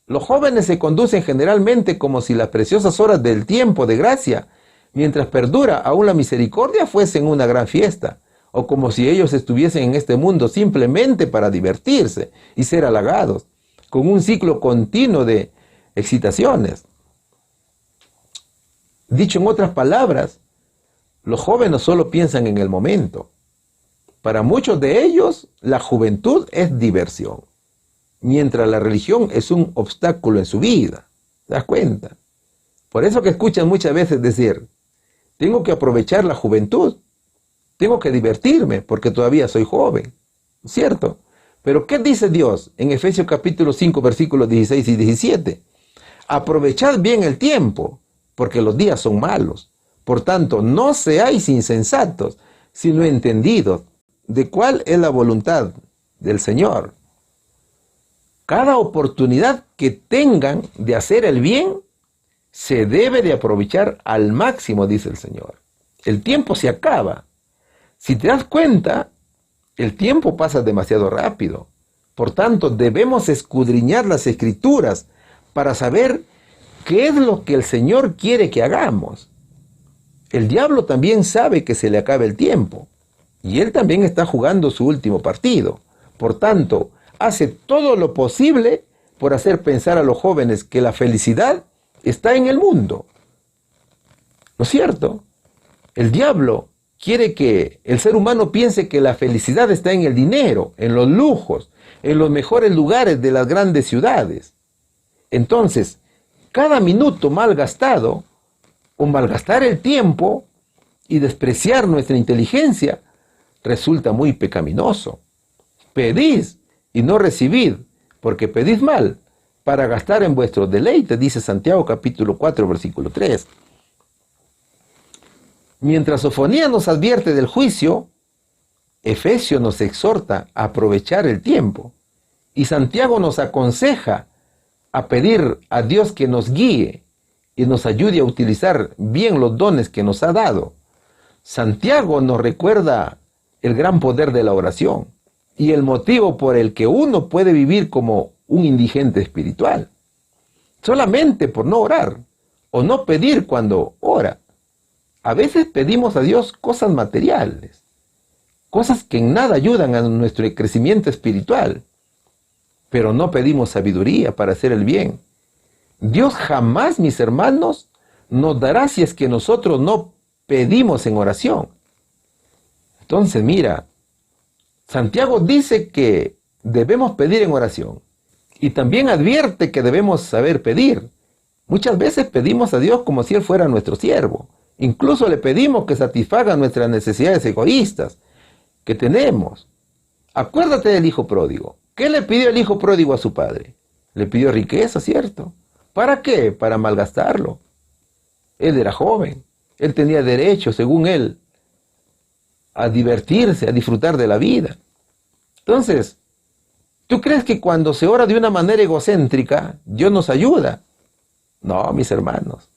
los jóvenes se conducen generalmente como si las preciosas horas del tiempo de gracia, mientras perdura aún la misericordia, fuesen una gran fiesta, o como si ellos estuviesen en este mundo simplemente para divertirse y ser halagados, con un ciclo continuo de excitaciones. Dicho en otras palabras, los jóvenes solo piensan en el momento. Para muchos de ellos, la juventud es diversión, mientras la religión es un obstáculo en su vida. ¿Te das cuenta? Por eso que escuchan muchas veces decir, tengo que aprovechar la juventud, tengo que divertirme porque todavía soy joven, ¿cierto? Pero ¿qué dice Dios en Efesios capítulo 5, versículos 16 y 17? Aprovechad bien el tiempo, porque los días son malos. Por tanto, no seáis insensatos, sino entendidos de cuál es la voluntad del Señor. Cada oportunidad que tengan de hacer el bien, se debe de aprovechar al máximo, dice el Señor. El tiempo se acaba. Si te das cuenta, el tiempo pasa demasiado rápido. Por tanto, debemos escudriñar las Escrituras para saber qué es lo que el Señor quiere que hagamos. El diablo también sabe que se le acaba el tiempo, y él también está jugando su último partido. Por tanto, hace todo lo posible por hacer pensar a los jóvenes que la felicidad está en el mundo. ¿No es cierto? El diablo quiere que el ser humano piense que la felicidad está en el dinero, en los lujos, en los mejores lugares de las grandes ciudades. Entonces, cada minuto mal gastado, o malgastar el tiempo y despreciar nuestra inteligencia, resulta muy pecaminoso. Pedid y no recibid, porque pedid mal, para gastar en vuestro deleite, dice Santiago capítulo 4, versículo 3. Mientras Sofonías nos advierte del juicio, Efesios nos exhorta a aprovechar el tiempo, y Santiago nos aconseja a pedir a Dios que nos guíe y nos ayude a utilizar bien los dones que nos ha dado. Santiago nos recuerda el gran poder de la oración y el motivo por el que uno puede vivir como un indigente espiritual, solamente por no orar o no pedir cuando ora. A veces pedimos a Dios cosas materiales, cosas que en nada ayudan a nuestro crecimiento espiritual, pero no pedimos sabiduría para hacer el bien. Dios jamás, mis hermanos, nos dará si es que nosotros no pedimos en oración. Entonces, mira, Santiago dice que debemos pedir en oración y también advierte que debemos saber pedir. Muchas veces pedimos a Dios como si Él fuera nuestro siervo. Incluso le pedimos que satisfaga nuestras necesidades egoístas que tenemos. Acuérdate del hijo pródigo. ¿Qué le pidió el hijo pródigo a su padre? Le pidió riqueza, ¿cierto? ¿Para qué? Para malgastarlo. Él era joven. Él tenía derecho, según él, a divertirse, a disfrutar de la vida. Entonces, ¿tú crees que cuando se ora de una manera egocéntrica, Dios nos ayuda? No, mis hermanos.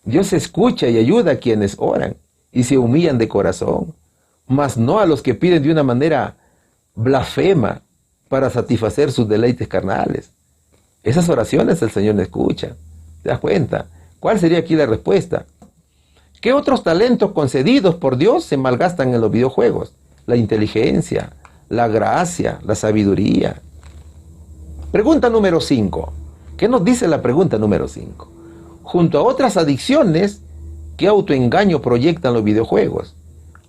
Dios escucha y ayuda a quienes oran y se humillan de corazón, mas no a los que piden de una manera blasfema para satisfacer sus deleites carnales. Esas oraciones el Señor no escucha. ¿Te das cuenta? ¿Cuál sería aquí la respuesta? ¿Qué otros talentos concedidos por Dios se malgastan en los videojuegos? La inteligencia, la gracia, la sabiduría. Pregunta número 5. ¿Qué nos dice la pregunta número 5? Junto a otras adicciones, ¿qué autoengaño proyectan los videojuegos?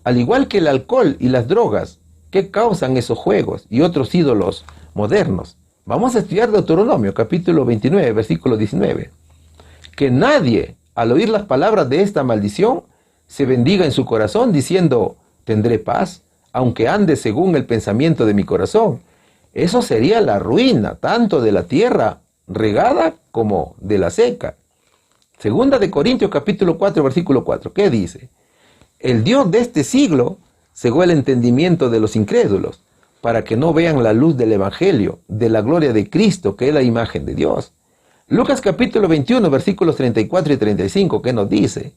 Al igual que el alcohol y las drogas, ¿qué causan esos juegos y otros ídolos modernos? Vamos a estudiar Deuteronomio, capítulo 29, versículo 19. Que nadie, al oír las palabras de esta maldición, se bendiga en su corazón diciendo, tendré paz, aunque ande según el pensamiento de mi corazón. Eso sería la ruina, tanto de la tierra regada como de la seca. Segunda de Corintios, capítulo 4, versículo 4. ¿Qué dice? El Dios de este siglo cegó el entendimiento de los incrédulos, para que no vean la luz del Evangelio, de la gloria de Cristo, que es la imagen de Dios. Lucas capítulo 21, versículos 34 y 35, ¿qué nos dice?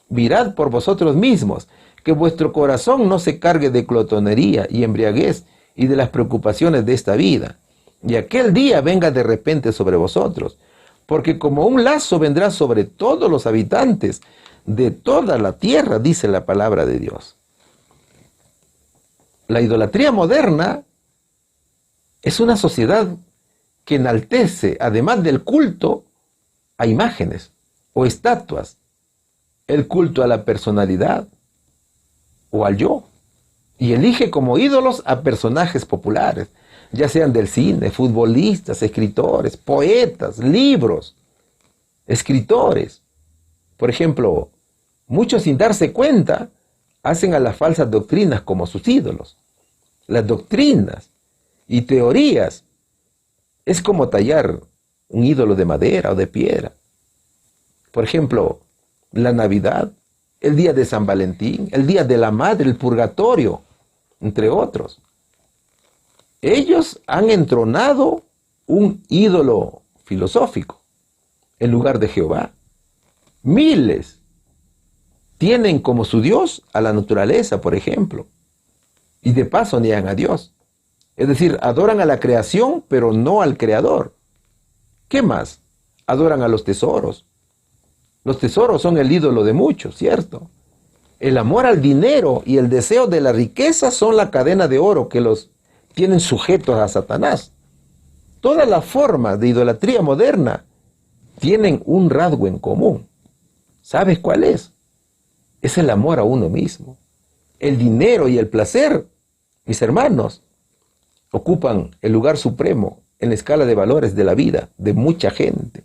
Mirad por vosotros mismos, que vuestro corazón no se cargue de glotonería y embriaguez y de las preocupaciones de esta vida, y aquel día venga de repente sobre vosotros, porque como un lazo vendrá sobre todos los habitantes de toda la tierra, dice la palabra de Dios. La idolatría moderna es una sociedad que enaltece, además del culto, a imágenes o estatuas, el culto a la personalidad o al yo, y elige como ídolos a personajes populares, ya sean del cine, futbolistas, escritores, poetas, libros, escritores. Por ejemplo, muchos sin darse cuenta hacen a las falsas doctrinas como sus ídolos. Las doctrinas y teorías es como tallar un ídolo de madera o de piedra. Por ejemplo, la Navidad, el día de San Valentín, el día de la Madre, el purgatorio, entre otros. Ellos han entronado un ídolo filosófico en lugar de Jehová. Miles tienen como su Dios a la naturaleza, por ejemplo, y de paso niegan a Dios. Es decir, adoran a la creación, pero no al Creador. ¿Qué más? Adoran a los tesoros. Los tesoros son el ídolo de muchos, ¿cierto? El amor al dinero y el deseo de la riqueza son la cadena de oro que los tienen sujetos a Satanás. Todas las formas de idolatría moderna tienen un rasgo en común. ¿Sabes cuál es? Es el amor a uno mismo. El dinero y el placer, mis hermanos, ocupan el lugar supremo en la escala de valores de la vida de mucha gente.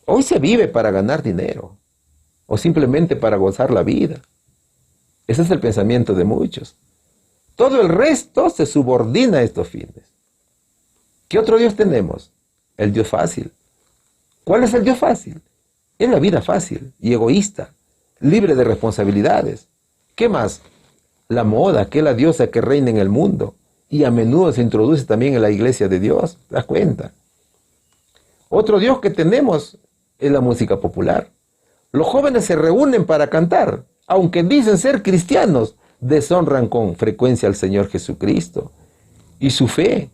Hoy se vive para ganar dinero o simplemente para gozar la vida. Ese es el pensamiento de muchos. Todo el resto se subordina a estos fines. ¿Qué otro Dios tenemos? El Dios fácil. ¿Cuál es el Dios fácil? Es la vida fácil y egoísta, libre de responsabilidades. ¿Qué más? La moda, que es la diosa que reina en el mundo y a menudo se introduce también en la iglesia de Dios. ¿Te das cuenta? Otro Dios que tenemos es la música popular. Los jóvenes se reúnen para cantar, aunque dicen ser cristianos, deshonran con frecuencia al Señor Jesucristo. Y su fe,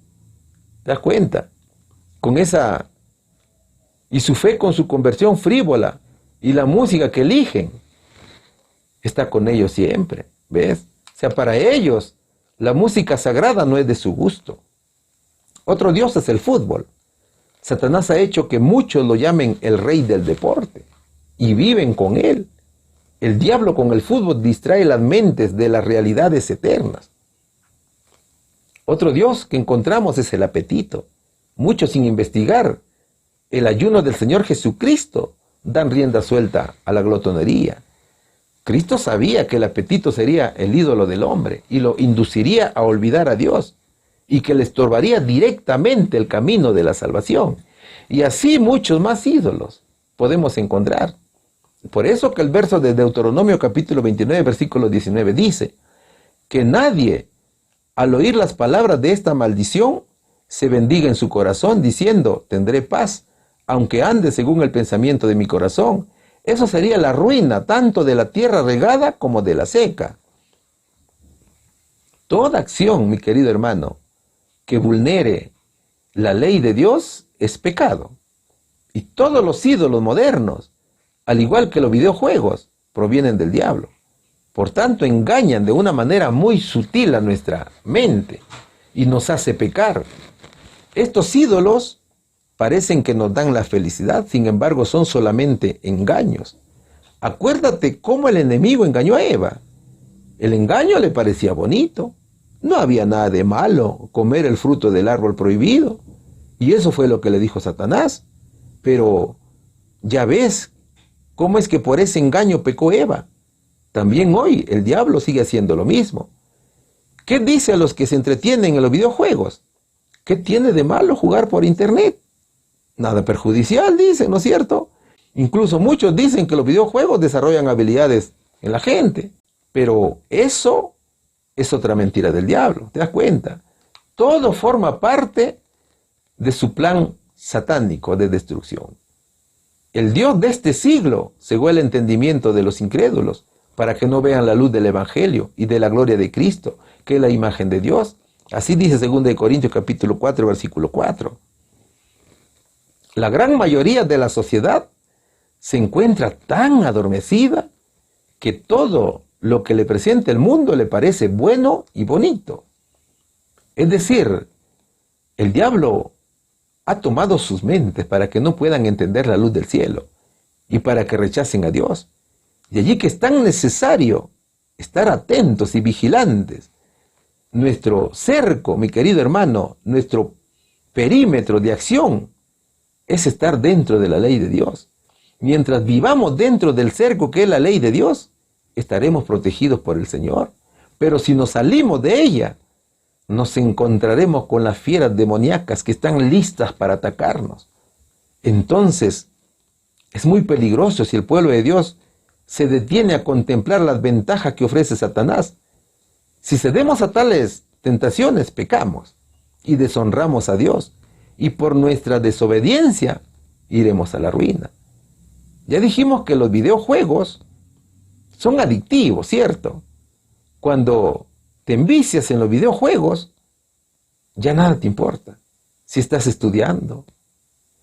¿te das cuenta? Y su fe con su conversión frívola y la música que eligen, está con ellos siempre, ¿ves? O sea, para ellos, la música sagrada no es de su gusto. Otro dios es el fútbol. Satanás ha hecho que muchos lo llamen el rey del deporte y viven con él. El diablo con el fútbol distrae las mentes de las realidades eternas. Otro dios que encontramos es el apetito. Muchos, sin investigar el ayuno del Señor Jesucristo, dan rienda suelta a la glotonería. Cristo sabía que el apetito sería el ídolo del hombre y lo induciría a olvidar a Dios, y que le estorbaría directamente el camino de la salvación. Y así muchos más ídolos podemos encontrar. Por eso que el verso de Deuteronomio capítulo 29, versículo 19 dice que nadie, al oír las palabras de esta maldición, se bendiga en su corazón diciendo, tendré paz, aunque ande según el pensamiento de mi corazón. Eso sería la ruina tanto de la tierra regada como de la seca. Toda acción, mi querido hermano, que vulnere la ley de Dios es pecado. Y todos los ídolos modernos, al igual que los videojuegos, provienen del diablo. Por tanto, engañan de una manera muy sutil a nuestra mente y nos hace pecar. Estos ídolos parecen que nos dan la felicidad, sin embargo son solamente engaños. Acuérdate cómo el enemigo engañó a Eva. El engaño le parecía bonito. No había nada de malo comer el fruto del árbol prohibido. Y eso fue lo que le dijo Satanás. Pero ya ves cómo es que por ese engaño pecó Eva. También hoy el diablo sigue haciendo lo mismo. ¿Qué dice a los que se entretienen en los videojuegos? ¿Qué tiene de malo jugar por internet? Nada perjudicial, dicen, ¿no es cierto? Incluso muchos dicen que los videojuegos desarrollan habilidades en la gente. Pero eso es otra mentira del diablo, ¿te das cuenta? Todo forma parte de su plan satánico de destrucción. El Dios de este siglo cegó el entendimiento de los incrédulos para que no vean la luz del Evangelio y de la gloria de Cristo, que es la imagen de Dios. Así dice 2 Corintios capítulo 4, versículo 4. La gran mayoría de la sociedad se encuentra tan adormecida que todo lo que le presenta el mundo le parece bueno y bonito. Es decir, el diablo ha tomado sus mentes para que no puedan entender la luz del cielo y para que rechacen a Dios. De allí que es tan necesario estar atentos y vigilantes. Nuestro cerco, mi querido hermano, nuestro perímetro de acción es estar dentro de la ley de Dios. Mientras vivamos dentro del cerco que es la ley de Dios, estaremos protegidos por el Señor. Pero si nos salimos de ella, nos encontraremos con las fieras demoníacas que están listas para atacarnos. Entonces, es muy peligroso si el pueblo de Dios se detiene a contemplar las ventajas que ofrece Satanás. Si cedemos a tales tentaciones, pecamos y deshonramos a Dios, y por nuestra desobediencia iremos a la ruina. Ya dijimos que los videojuegos son adictivos, ¿cierto? Cuando te envicias en los videojuegos, ya nada te importa. Si estás estudiando,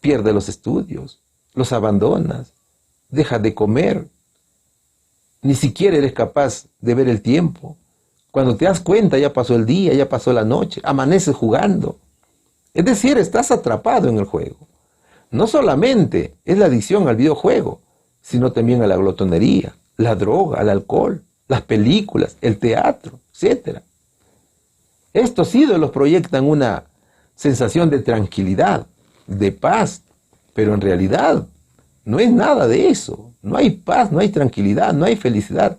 pierdes los estudios, los abandonas, dejas de comer, ni siquiera eres capaz de ver el tiempo. Cuando te das cuenta, ya pasó el día, ya pasó la noche, amaneces jugando. Es decir, estás atrapado en el juego. No solamente es la adicción al videojuego, sino también a la glotonería, la droga, el alcohol, las películas, el teatro, etc. Estos ídolos proyectan una sensación de tranquilidad, de paz, pero en realidad no es nada de eso. No hay paz, no hay tranquilidad, no hay felicidad.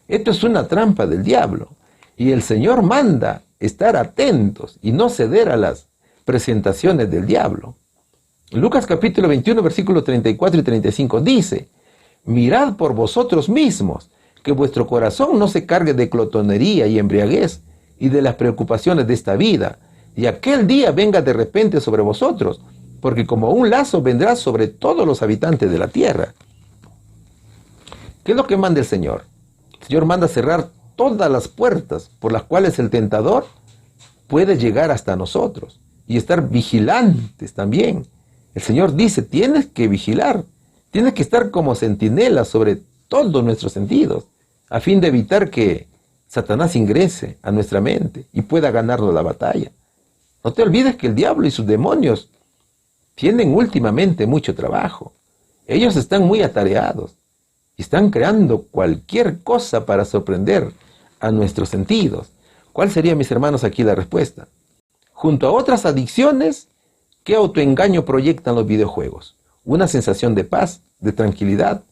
Esto es una trampa del diablo. Y el Señor manda estar atentos y no ceder a las presentaciones del diablo. Lucas capítulo 21, versículos 34 y 35 dice: mirad por vosotros mismos, que vuestro corazón no se cargue de glotonería y embriaguez, y de las preocupaciones de esta vida, y aquel día venga de repente sobre vosotros, porque como un lazo vendrá sobre todos los habitantes de la tierra. ¿Qué es lo que manda el Señor? El Señor manda cerrar todas las puertas por las cuales el tentador puede llegar hasta nosotros y estar vigilantes también. El Señor dice, tienes que vigilar, tienes que estar como centinela sobre todos nuestros sentidos, a fin de evitar que Satanás ingrese a nuestra mente y pueda ganarnos la batalla. No te olvides que el diablo y sus demonios tienen últimamente mucho trabajo. Ellos están muy atareados y están creando cualquier cosa para sorprender a nuestros sentidos. ¿Cuál sería, mis hermanos, aquí la respuesta? Junto a otras adicciones, ¿qué autoengaño proyectan los videojuegos? Una sensación de paz, de tranquilidad.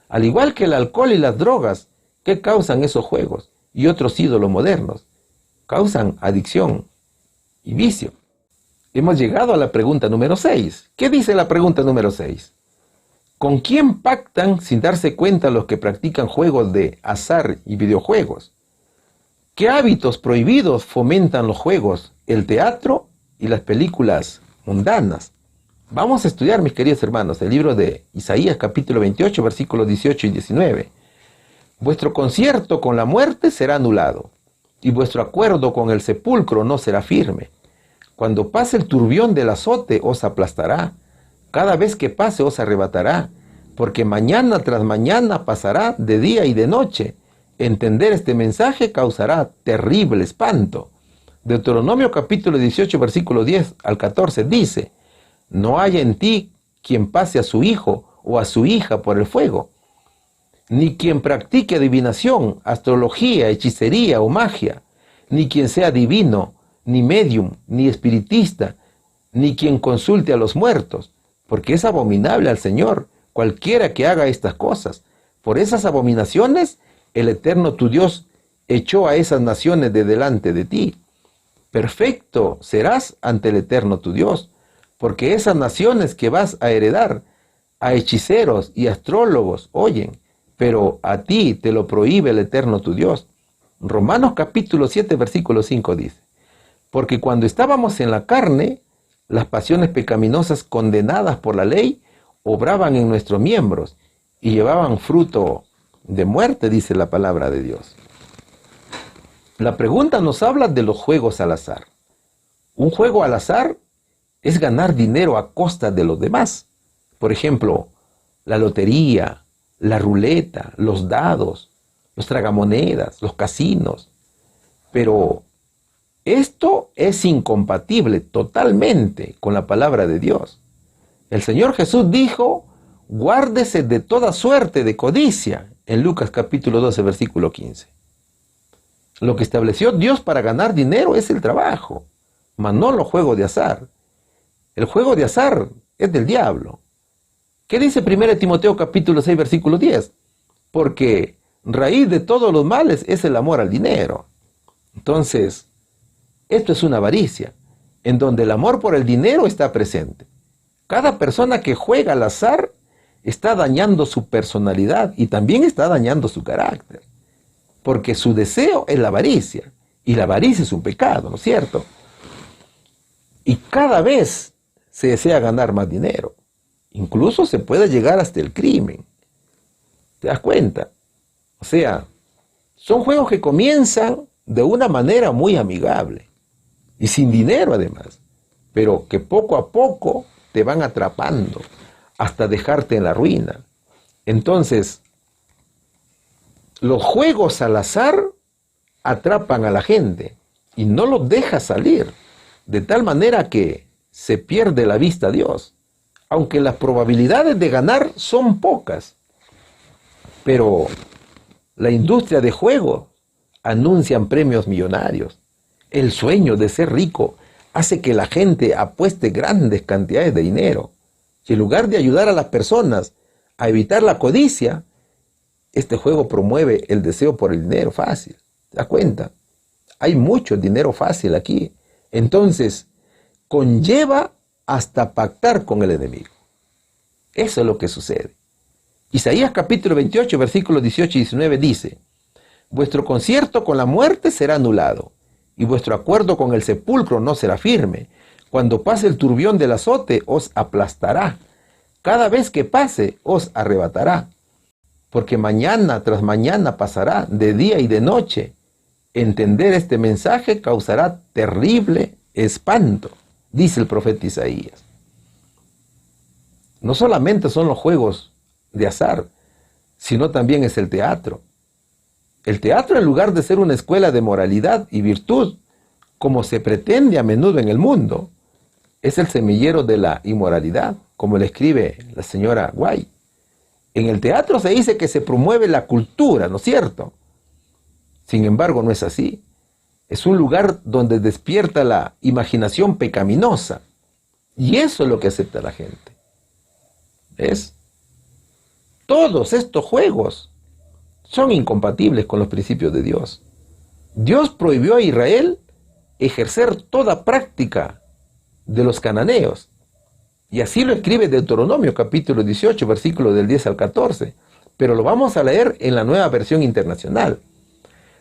Al igual que el alcohol y las drogas, ¿qué causan esos juegos? Y otros ídolos modernos. Causan adicción y vicio. Hemos llegado a la pregunta número 6. ¿Qué dice la pregunta número 6? ¿Con quién pactan sin darse cuenta los que practican juegos de azar y videojuegos? ¿Qué hábitos prohibidos fomentan los juegos, el teatro y las películas mundanas? Vamos a estudiar, mis queridos hermanos, el libro de Isaías capítulo 28, versículos 18 y 19. Vuestro concierto con la muerte será anulado, y vuestro acuerdo con el sepulcro no será firme. Cuando pase el turbión del azote os aplastará, cada vez que pase os arrebatará, porque mañana tras mañana pasará de día y de noche. Entender este mensaje causará terrible espanto. Deuteronomio capítulo 18, versículo 10 al 14 dice, no haya en ti quien pase a su hijo o a su hija por el fuego, ni quien practique adivinación, astrología, hechicería o magia, ni quien sea divino, ni medium, ni espiritista, ni quien consulte a los muertos, porque es abominable al Señor cualquiera que haga estas cosas. Por esas abominaciones, el Eterno tu Dios echó a esas naciones de delante de ti. Perfecto serás ante el Eterno tu Dios, porque esas naciones que vas a heredar, a hechiceros y astrólogos oyen, pero a ti te lo prohíbe el Eterno tu Dios. Romanos capítulo 7, versículo 5 dice, porque cuando estábamos en la carne, las pasiones pecaminosas condenadas por la ley obraban en nuestros miembros y llevaban fruto de muerte, dice la palabra de Dios. La pregunta nos habla de los juegos al azar. Un juego al azar es ganar dinero a costa de los demás. Por ejemplo, la lotería, la ruleta, los dados, los tragamonedas, los casinos. Pero esto es incompatible totalmente con la palabra de Dios. El Señor Jesús dijo, guárdese de toda suerte de codicia, en Lucas capítulo 12, versículo 15. Lo que estableció Dios para ganar dinero es el trabajo, mas no los juegos de azar. El juego de azar es del diablo. ¿Qué dice 1 Timoteo capítulo 6, versículo 10? Porque raíz de todos los males es el amor al dinero. Entonces, esto es una avaricia, en donde el amor por el dinero está presente. Cada persona que juega al azar está dañando su personalidad y también está dañando su carácter. Porque su deseo es la avaricia, y la avaricia es un pecado, ¿no es cierto? Y cada vez se desea ganar más dinero. Incluso se puede llegar hasta el crimen. ¿Te das cuenta? O sea, son juegos que comienzan de una manera muy amigable y sin dinero además, pero que poco a poco te van atrapando hasta dejarte en la ruina. Entonces, los juegos al azar atrapan a la gente y no los deja salir, de tal manera que se pierde la vista a Dios, aunque las probabilidades de ganar son pocas. Pero la industria de juegos anuncian premios millonarios. El sueño de ser rico hace que la gente apueste grandes cantidades de dinero. Y en lugar de ayudar a las personas a evitar la codicia, este juego promueve el deseo por el dinero fácil. ¿Te das cuenta? Hay mucho dinero fácil aquí. Entonces, conlleva hasta pactar con el enemigo. Eso es lo que sucede. Isaías capítulo 28, versículos 18 y 19 dice, vuestro concierto con la muerte será anulado, y vuestro acuerdo con el sepulcro no será firme. Cuando pase el turbión del azote, os aplastará. Cada vez que pase, os arrebatará. Porque mañana tras mañana pasará de día y de noche. Entender este mensaje causará terrible espanto, dice el profeta Isaías. No solamente son los juegos de azar, sino también es el teatro. El teatro, en lugar de ser una escuela de moralidad y virtud, como se pretende a menudo en el mundo, es el semillero de la inmoralidad, como le escribe la señora White. En el teatro se dice que se promueve la cultura, ¿no es cierto? Sin embargo, no es así. Es un lugar donde despierta la imaginación pecaminosa. Y eso es lo que acepta la gente. ¿Ves? Todos estos juegos son incompatibles con los principios de Dios. Dios prohibió a Israel ejercer toda práctica de los cananeos. Y así lo escribe Deuteronomio capítulo 18, versículos del 10 al 14. Pero lo vamos a leer en la Nueva Versión Internacional.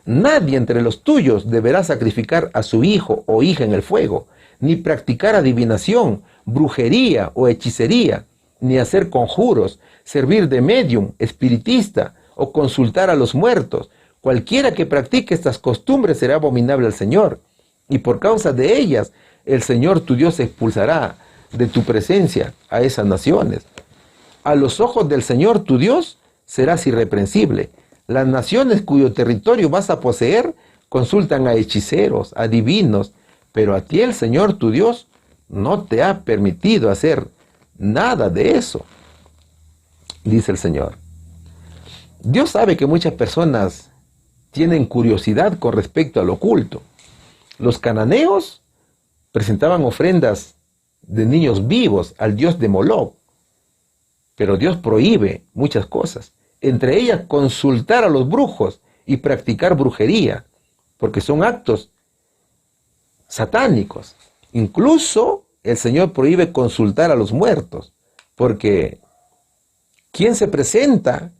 Nadie entre los tuyos deberá sacrificar a su hijo o hija en el fuego, ni practicar adivinación, brujería o hechicería, ni hacer conjuros, servir de médium, espiritista o consultar a los muertos. Cualquiera que practique estas costumbres será abominable al Señor, y por causa de ellas el Señor tu Dios expulsará de tu presencia a esas naciones. A los ojos del Señor tu Dios serás irreprensible. Las naciones cuyo territorio vas a poseer consultan a hechiceros, adivinos, pero a ti el Señor tu Dios no te ha permitido hacer nada de eso, dice el Señor. Dios sabe que muchas personas tienen curiosidad con respecto al oculto. Los cananeos presentaban ofrendas de niños vivos al dios de Moloc, pero Dios prohíbe muchas cosas, entre ellas consultar a los brujos y practicar brujería, porque son actos satánicos. Incluso el Señor prohíbe consultar a los muertos, porque quien se presenta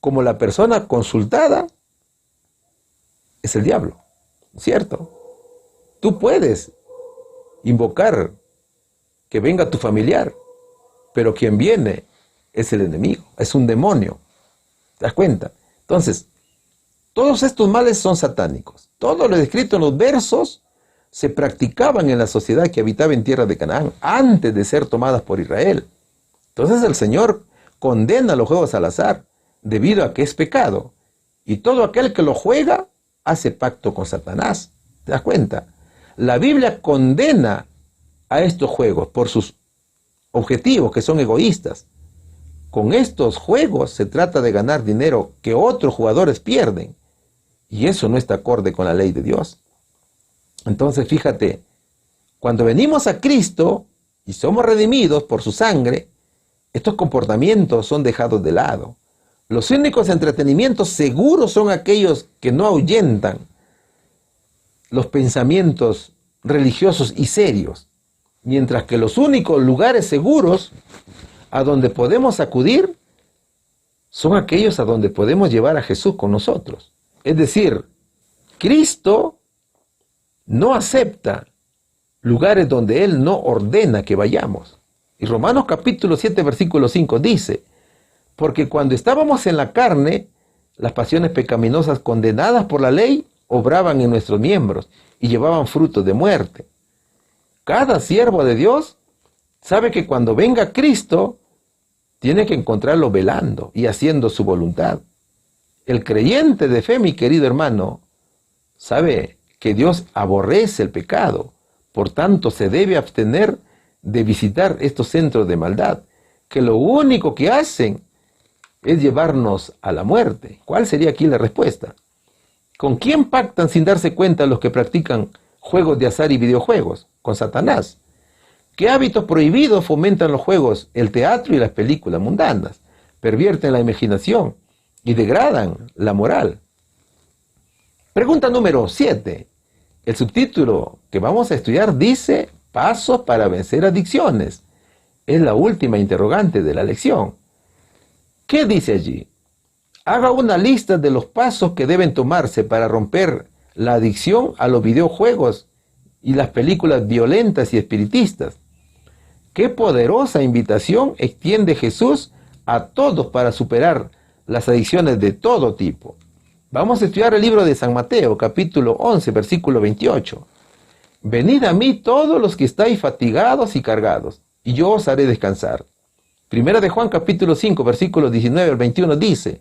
como la persona consultada es el diablo, ¿cierto? Tú puedes invocar que venga tu familiar, pero quien viene es el enemigo, es un demonio. ¿Te das cuenta? Entonces, todos estos males son satánicos. Todo lo descrito en los versos se practicaban en la sociedad que habitaba en tierra de Canaán, antes de ser tomadas por Israel. Entonces el Señor condena los juegos al azar, debido a que es pecado. Y todo aquel que lo juega, hace pacto con Satanás. ¿Te das cuenta? La Biblia condena a estos juegos por sus objetivos, que son egoístas. Con estos juegos se trata de ganar dinero que otros jugadores pierden. Y eso no está acorde con la ley de Dios. Entonces, fíjate, cuando venimos a Cristo y somos redimidos por su sangre, estos comportamientos son dejados de lado. Los únicos entretenimientos seguros son aquellos que no ahuyentan los pensamientos religiosos y serios, mientras que los únicos lugares seguros a donde podemos acudir son aquellos a donde podemos llevar a Jesús con nosotros. Es decir, Cristo no acepta lugares donde Él no ordena que vayamos. Y Romanos capítulo 7, versículo 5 dice: porque cuando estábamos en la carne, las pasiones pecaminosas condenadas por la ley obraban en nuestros miembros y llevaban frutos de muerte. Cada siervo de Dios sabe que cuando venga Cristo, tiene que encontrarlo velando y haciendo su voluntad. El creyente de fe, mi querido hermano, sabe que Dios aborrece el pecado, por tanto se debe abstener de visitar estos centros de maldad, que lo único que hacen es llevarnos a la muerte. ¿Cuál sería aquí la respuesta? ¿Con quién pactan sin darse cuenta los que practican juegos de azar y videojuegos? Con Satanás. ¿Qué hábitos prohibidos fomentan los juegos, el teatro y las películas mundanas? Pervierten la imaginación y degradan la moral. Pregunta número 7. El subtítulo que vamos a estudiar dice: pasos para vencer adicciones. Es la última interrogante de la lección. ¿Qué dice allí? Haga una lista de los pasos que deben tomarse para romper la adicción a los videojuegos y las películas violentas y espiritistas. Qué poderosa invitación extiende Jesús a todos para superar las adicciones de todo tipo. Vamos a estudiar el libro de San Mateo, capítulo 11, versículo 28. Venid a mí todos los que estáis fatigados y cargados, y yo os haré descansar. Primera de Juan, capítulo 5, versículos 19 al 21 dice: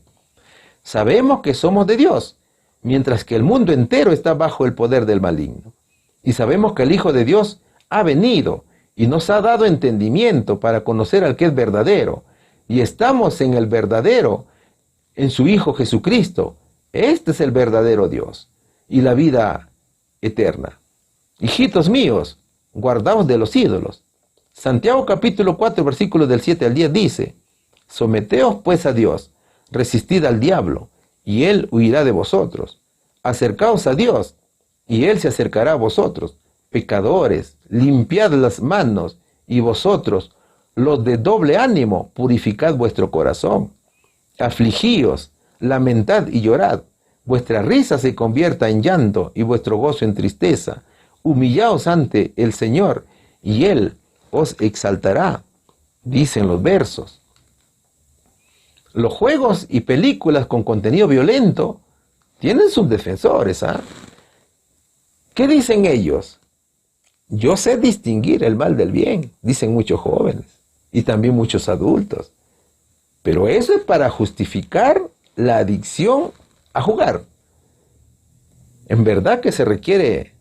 sabemos que somos de Dios, mientras que el mundo entero está bajo el poder del maligno. Y sabemos que el Hijo de Dios ha venido y nos ha dado entendimiento para conocer al que es verdadero. Y estamos en el verdadero, en su Hijo Jesucristo. Este es el verdadero Dios y la vida eterna. Hijitos míos, guardaos de los ídolos. Santiago capítulo 4, versículos del 7 al 10 dice: someteos pues a Dios, resistid al diablo, y él huirá de vosotros. Acercaos a Dios, y él se acercará a vosotros. Pecadores, limpiad las manos, y vosotros, los de doble ánimo, purificad vuestro corazón. Afligíos, lamentad y llorad. Vuestra risa se convierta en llanto, y vuestro gozo en tristeza. Humillaos ante el Señor, y él os exaltará, dicen los versos. Los juegos y películas con contenido violento tienen sus defensores, ¿ah? ¿Qué dicen ellos? Yo sé distinguir el mal del bien, dicen muchos jóvenes y también muchos adultos. Pero eso es para justificar la adicción a jugar. En verdad que se requiere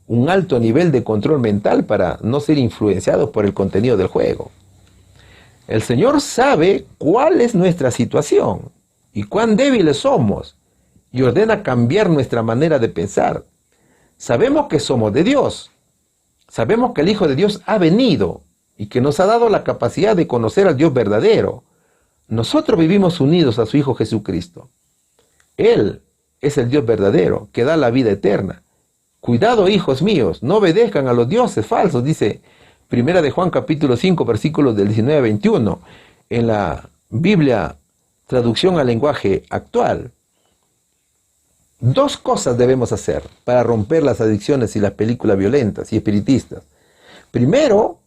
un alto nivel de control mental para no ser influenciados por el contenido del juego. El Señor sabe cuál es nuestra situación y cuán débiles somos y ordena cambiar nuestra manera de pensar. Sabemos que somos de Dios. Sabemos que el Hijo de Dios ha venido y que nos ha dado la capacidad de conocer al Dios verdadero. Nosotros vivimos unidos a su Hijo Jesucristo. Él es el Dios verdadero que da la vida eterna. Cuidado, hijos míos, no obedezcan a los dioses falsos, dice Primera de Juan capítulo 5, versículos del 19 a 21, en la Biblia, traducción al lenguaje actual. Dos cosas debemos hacer para romper las adicciones y las películas violentas y espiritistas. Primero,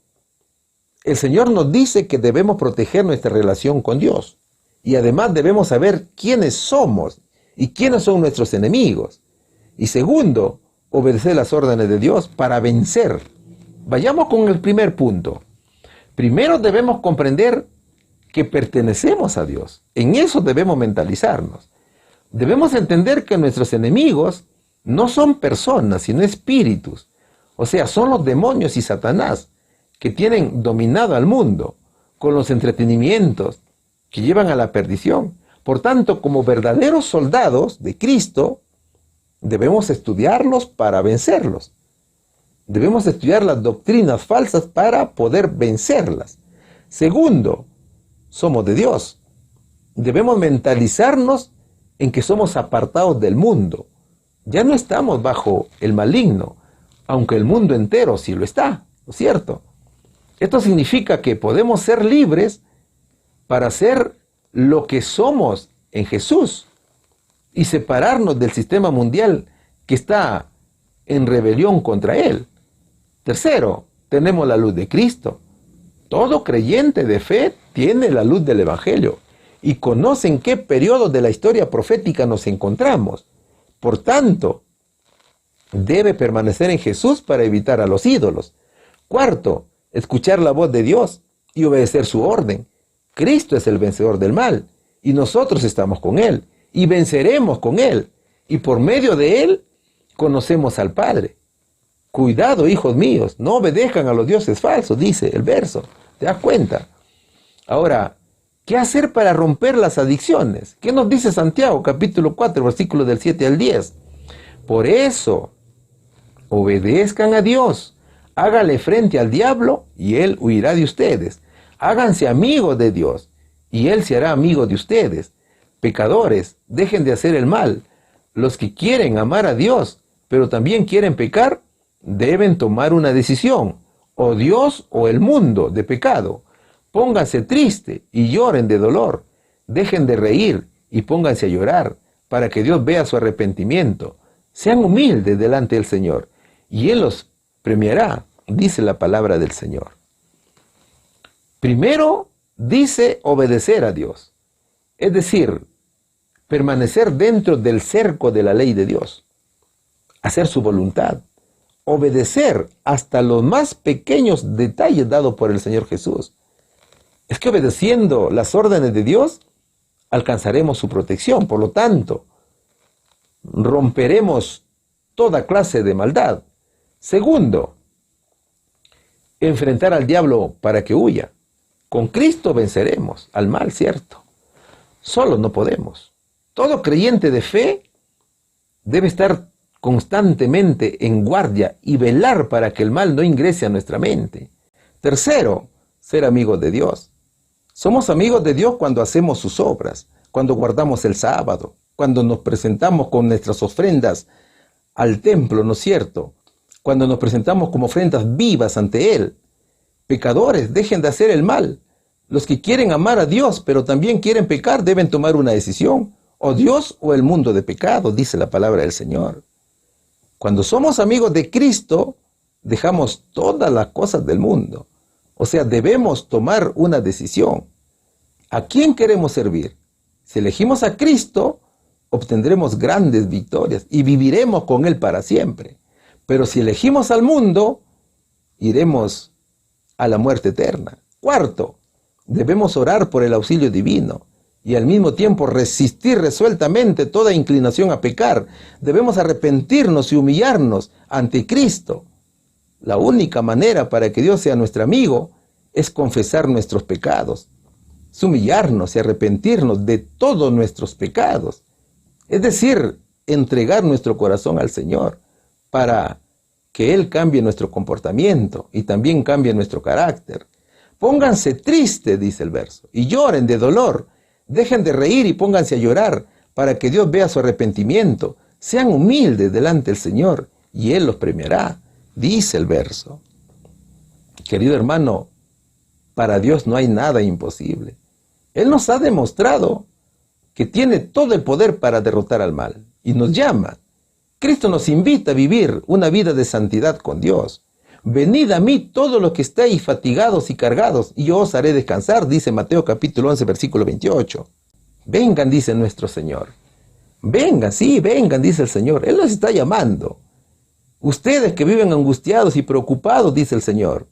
el Señor nos dice que debemos proteger nuestra relación con Dios. Y además debemos saber quiénes somos y quiénes son nuestros enemigos. Y segundo, obedecer las órdenes de Dios para vencer. Vayamos con el primer punto. Primero debemos comprender que pertenecemos a Dios. En eso debemos mentalizarnos. Debemos entender que nuestros enemigos no son personas, sino espíritus. O sea, son los demonios y Satanás que tienen dominado al mundo con los entretenimientos que llevan a la perdición. Por tanto, como verdaderos soldados de Cristo, debemos estudiarlos para vencerlos. Debemos estudiar las doctrinas falsas para poder vencerlas. Segundo, somos de Dios. Debemos mentalizarnos en que somos apartados del mundo. Ya no estamos bajo el maligno, aunque el mundo entero sí lo está, ¿no es cierto? Esto significa que podemos ser libres para ser lo que somos en Jesús y separarnos del sistema mundial que está en rebelión contra él. Tercero, tenemos la luz de Cristo. Todo creyente de fe tiene la luz del Evangelio y conoce en qué periodo de la historia profética nos encontramos. Por tanto, debe permanecer en Jesús para evitar a los ídolos. Cuarto, escuchar la voz de Dios y obedecer su orden. Cristo es el vencedor del mal y nosotros estamos con Él y venceremos con Él. Y por medio de Él conocemos al Padre. Cuidado, hijos míos, no obedezcan a los dioses falsos, dice el verso. ¿Te das cuenta? Ahora, ¿qué hacer para romper las adicciones? ¿Qué nos dice Santiago, capítulo 4, versículos del 7 al 10? Por eso, obedezcan a Dios, háganle frente al diablo y él huirá de ustedes. Háganse amigos de Dios y él se hará amigo de ustedes. Pecadores, dejen de hacer el mal. Los que quieren amar a Dios, pero también quieren pecar, deben tomar una decisión, o Dios o el mundo de pecado. Pónganse tristes y lloren de dolor. Dejen de reír y pónganse a llorar, para que Dios vea su arrepentimiento. Sean humildes delante del Señor, y Él los premiará, dice la palabra del Señor. Primero, dice obedecer a Dios. Es decir, permanecer dentro del cerco de la ley de Dios, hacer su voluntad, obedecer hasta los más pequeños detalles dados por el Señor Jesús. Es que obedeciendo las órdenes de Dios, alcanzaremos su protección. Por lo tanto, romperemos toda clase de maldad. Segundo, enfrentar al diablo para que huya. Con Cristo venceremos al mal, ¿cierto? Solo no podemos. Todo creyente de fe debe estar constantemente en guardia y velar para que el mal no ingrese a nuestra mente. Tercero, ser amigos de Dios. Somos amigos de Dios cuando hacemos sus obras, cuando guardamos el sábado, cuando nos presentamos con nuestras ofrendas al templo, ¿no es cierto? Cuando nos presentamos como ofrendas vivas ante Él. Pecadores, dejen de hacer el mal. Los que quieren amar a Dios, pero también quieren pecar, deben tomar una decisión. O Dios o el mundo de pecado, dice la palabra del Señor. Cuando somos amigos de Cristo, dejamos todas las cosas del mundo. O sea, debemos tomar una decisión. ¿A quién queremos servir? Si elegimos a Cristo, obtendremos grandes victorias y viviremos con Él para siempre. Pero si elegimos al mundo, iremos a la muerte eterna. Cuarto, debemos orar por el auxilio divino y al mismo tiempo resistir resueltamente toda inclinación a pecar. Debemos arrepentirnos y humillarnos ante Cristo. La única manera para que Dios sea nuestro amigo es confesar nuestros pecados, es humillarnos y arrepentirnos de todos nuestros pecados. Es decir, entregar nuestro corazón al Señor para que Él cambie nuestro comportamiento y también cambie nuestro carácter. Pónganse tristes, dice el verso, y lloren de dolor. Dejen de reír y pónganse a llorar para que Dios vea su arrepentimiento. Sean humildes delante del Señor y Él los premiará, dice el verso. Querido hermano, para Dios no hay nada imposible. Él nos ha demostrado que tiene todo el poder para derrotar al mal y nos llama. Cristo nos invita a vivir una vida de santidad con Dios. Venid a mí todos los que estéis fatigados y cargados, y yo os haré descansar, dice Mateo capítulo 11, versículo 28. Vengan, dice nuestro Señor. Vengan, sí, vengan, dice el Señor. Él nos está llamando. Ustedes que viven angustiados y preocupados, dice el Señor.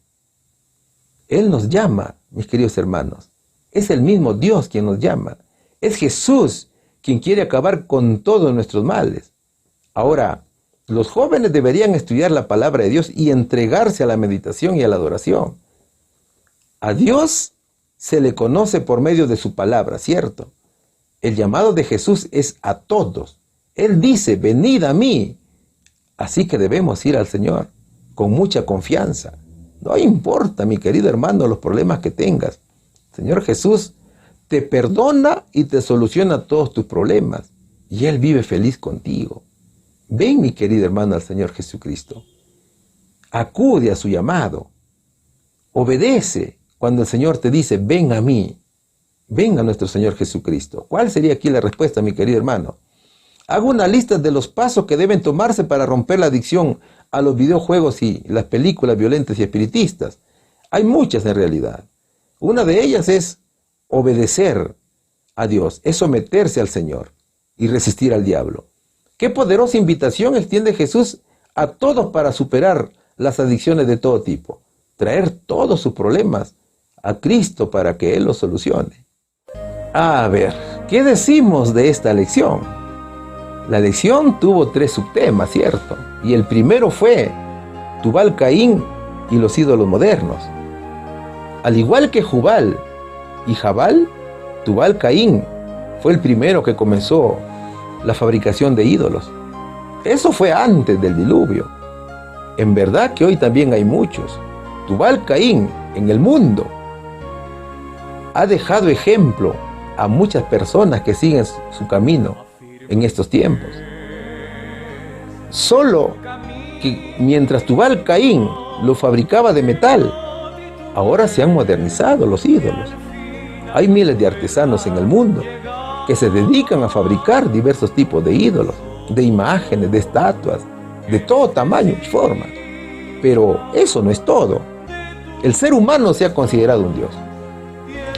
Él nos llama, mis queridos hermanos. Es el mismo Dios quien nos llama. Es Jesús quien quiere acabar con todos nuestros males. Ahora, los jóvenes deberían estudiar la palabra de Dios y entregarse a la meditación y a la adoración. A Dios se le conoce por medio de su palabra, ¿cierto? El llamado de Jesús es a todos. Él dice, venid a mí. Así que debemos ir al Señor con mucha confianza. No importa, mi querido hermano, los problemas que tengas. Señor Jesús te perdona y te soluciona todos tus problemas. Y Él vive feliz contigo. Ven, mi querido hermano, al Señor Jesucristo. Acude a su llamado. Obedece cuando el Señor te dice, ven a mí. Ven a nuestro Señor Jesucristo. ¿Cuál sería aquí la respuesta, mi querido hermano? Hago una lista de los pasos que deben tomarse para romper la adicción a los videojuegos y las películas violentas y espiritistas. Hay muchas en realidad. Una de ellas es obedecer a Dios, es someterse al Señor y resistir al diablo. Qué poderosa invitación extiende Jesús a todos para superar las adicciones de todo tipo. Traer todos sus problemas a Cristo para que Él los solucione. A ver, ¿qué decimos de esta lección? La lección tuvo 3 subtemas, ¿cierto? Y el primero fue Tubal Caín y los ídolos modernos. Al igual que Jubal y Jabal, Tubal Caín fue el primero que comenzó la fabricación de ídolos. Eso fue antes del diluvio. En verdad que hoy también hay muchos. Tubal Caín en el mundo ha dejado ejemplo a muchas personas que siguen su camino en estos tiempos. Solo que mientras Tubal Caín lo fabricaba de metal, ahora se han modernizado los ídolos. Hay miles de artesanos en el mundo que se dedican a fabricar diversos tipos de ídolos, de imágenes, de estatuas, de todo tamaño y forma. Pero eso no es todo. El ser humano se ha considerado un Dios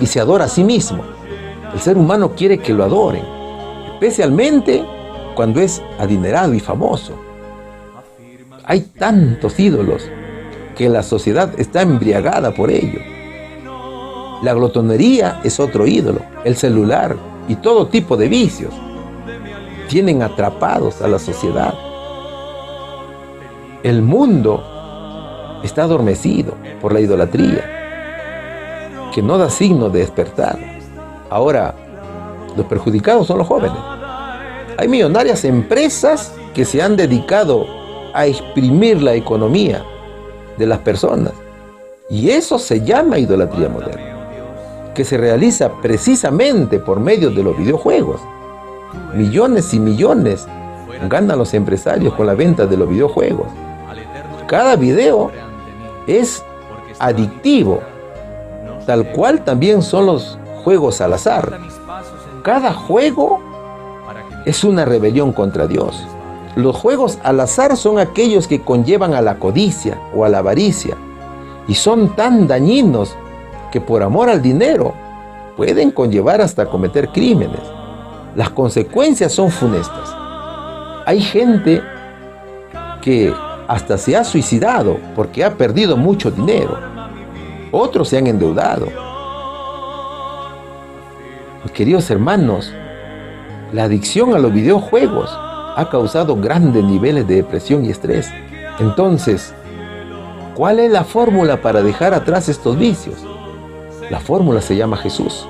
y se adora a sí mismo. El ser humano quiere que lo adoren. especialmente cuando es adinerado y famoso. Hay tantos ídolos que la sociedad está embriagada por ello. La glotonería es otro ídolo, el celular y todo tipo de vicios tienen atrapados a la sociedad. El mundo está adormecido por la idolatría, que no da signo de despertar. Ahora, los perjudicados son los jóvenes. Hay millonarias empresas que se han dedicado a exprimir la economía de las personas. Y eso se llama idolatría moderna, que se realiza precisamente por medio de los videojuegos. Millones y millones ganan los empresarios con la venta de los videojuegos. Cada video es adictivo, tal cual también son los juegos al azar. Cada juego es una rebelión contra Dios. Los juegos al azar son aquellos que conllevan a la codicia o a la avaricia y son tan dañinos que por amor al dinero pueden conllevar hasta cometer crímenes. Las consecuencias son funestas. Hay gente que hasta se ha suicidado porque ha perdido mucho dinero. Otros se han endeudado. Mis queridos hermanos, la adicción a los videojuegos ha causado grandes niveles de depresión y estrés. Entonces, ¿cuál es la fórmula para dejar atrás estos vicios? La fórmula se llama Jesús.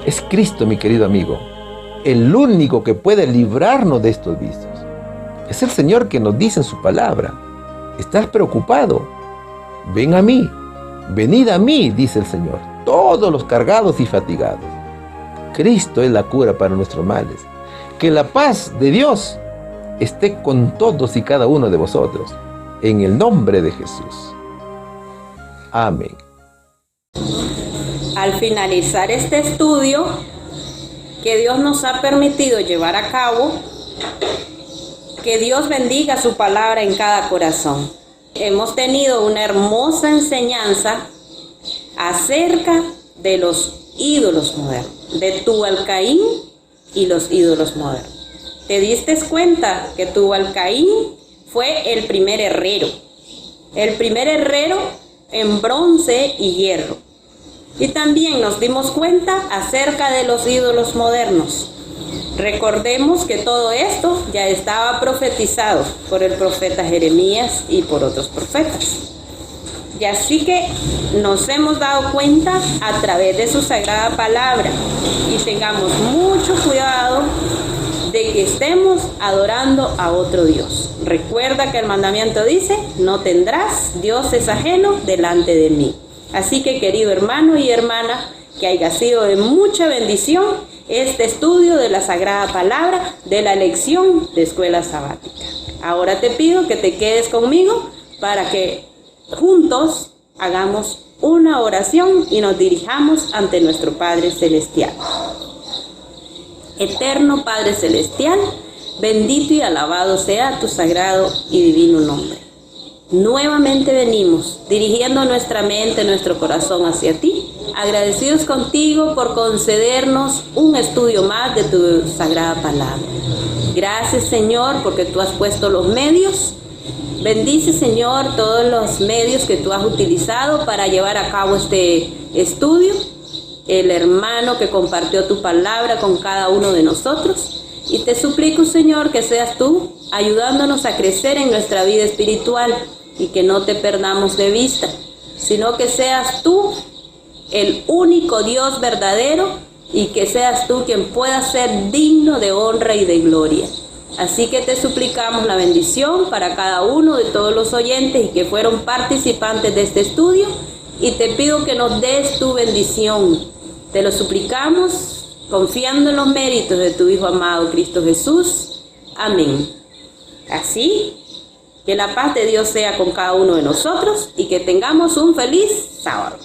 Es Cristo, mi querido amigo, el único que puede librarnos de estos vicios. Es el Señor que nos dice en su palabra: ¿estás preocupado? Ven a mí, venid a mí, dice el Señor, todos los cargados y fatigados. Cristo es la cura para nuestros males. Que la paz de Dios esté con todos y cada uno de vosotros, en el nombre de Jesús. Amén. Al finalizar este estudio que Dios nos ha permitido llevar a cabo, que Dios bendiga su palabra en cada corazón. Hemos tenido una hermosa enseñanza acerca de los ídolos modernos, de Tubal-Caín y los ídolos modernos. ¿Te diste cuenta que Tubal-Caín fue el primer herrero en bronce y hierro? Y también nos dimos cuenta acerca de los ídolos modernos. Recordemos que todo esto ya estaba profetizado por el profeta Jeremías y por otros profetas. Y así que nos hemos dado cuenta a través de su sagrada palabra, y tengamos mucho cuidado de que estemos adorando a otro Dios. Recuerda que el mandamiento dice: no tendrás dioses ajenos delante de mí. Así que, querido hermano y hermana, que haya sido de mucha bendición este estudio de la sagrada palabra de la lección de escuela sabática. Ahora te pido que te quedes conmigo para que juntos hagamos una oración y nos dirijamos ante nuestro Padre Celestial. Eterno Padre Celestial, bendito y alabado sea tu sagrado y divino nombre. Nuevamente venimos dirigiendo nuestra mente, nuestro corazón hacia ti, agradecidos contigo por concedernos un estudio más de tu sagrada palabra. Gracias, Señor, porque tú has puesto los medios. Bendice, Señor, todos los medios que tú has utilizado para llevar a cabo este estudio. El hermano que compartió tu palabra con cada uno de nosotros. Y te suplico, Señor, que seas tú ayudándonos a crecer en nuestra vida espiritual y que no te perdamos de vista, sino que seas tú el único Dios verdadero y que seas tú quien pueda ser digno de honra y de gloria. Así que te suplicamos la bendición para cada uno de todos los oyentes y que fueron participantes de este estudio, y te pido que nos des tu bendición. Te lo suplicamos confiando en los méritos de tu Hijo amado Cristo Jesús. Amén. Así que la paz de Dios sea con cada uno de nosotros y que tengamos un feliz sábado.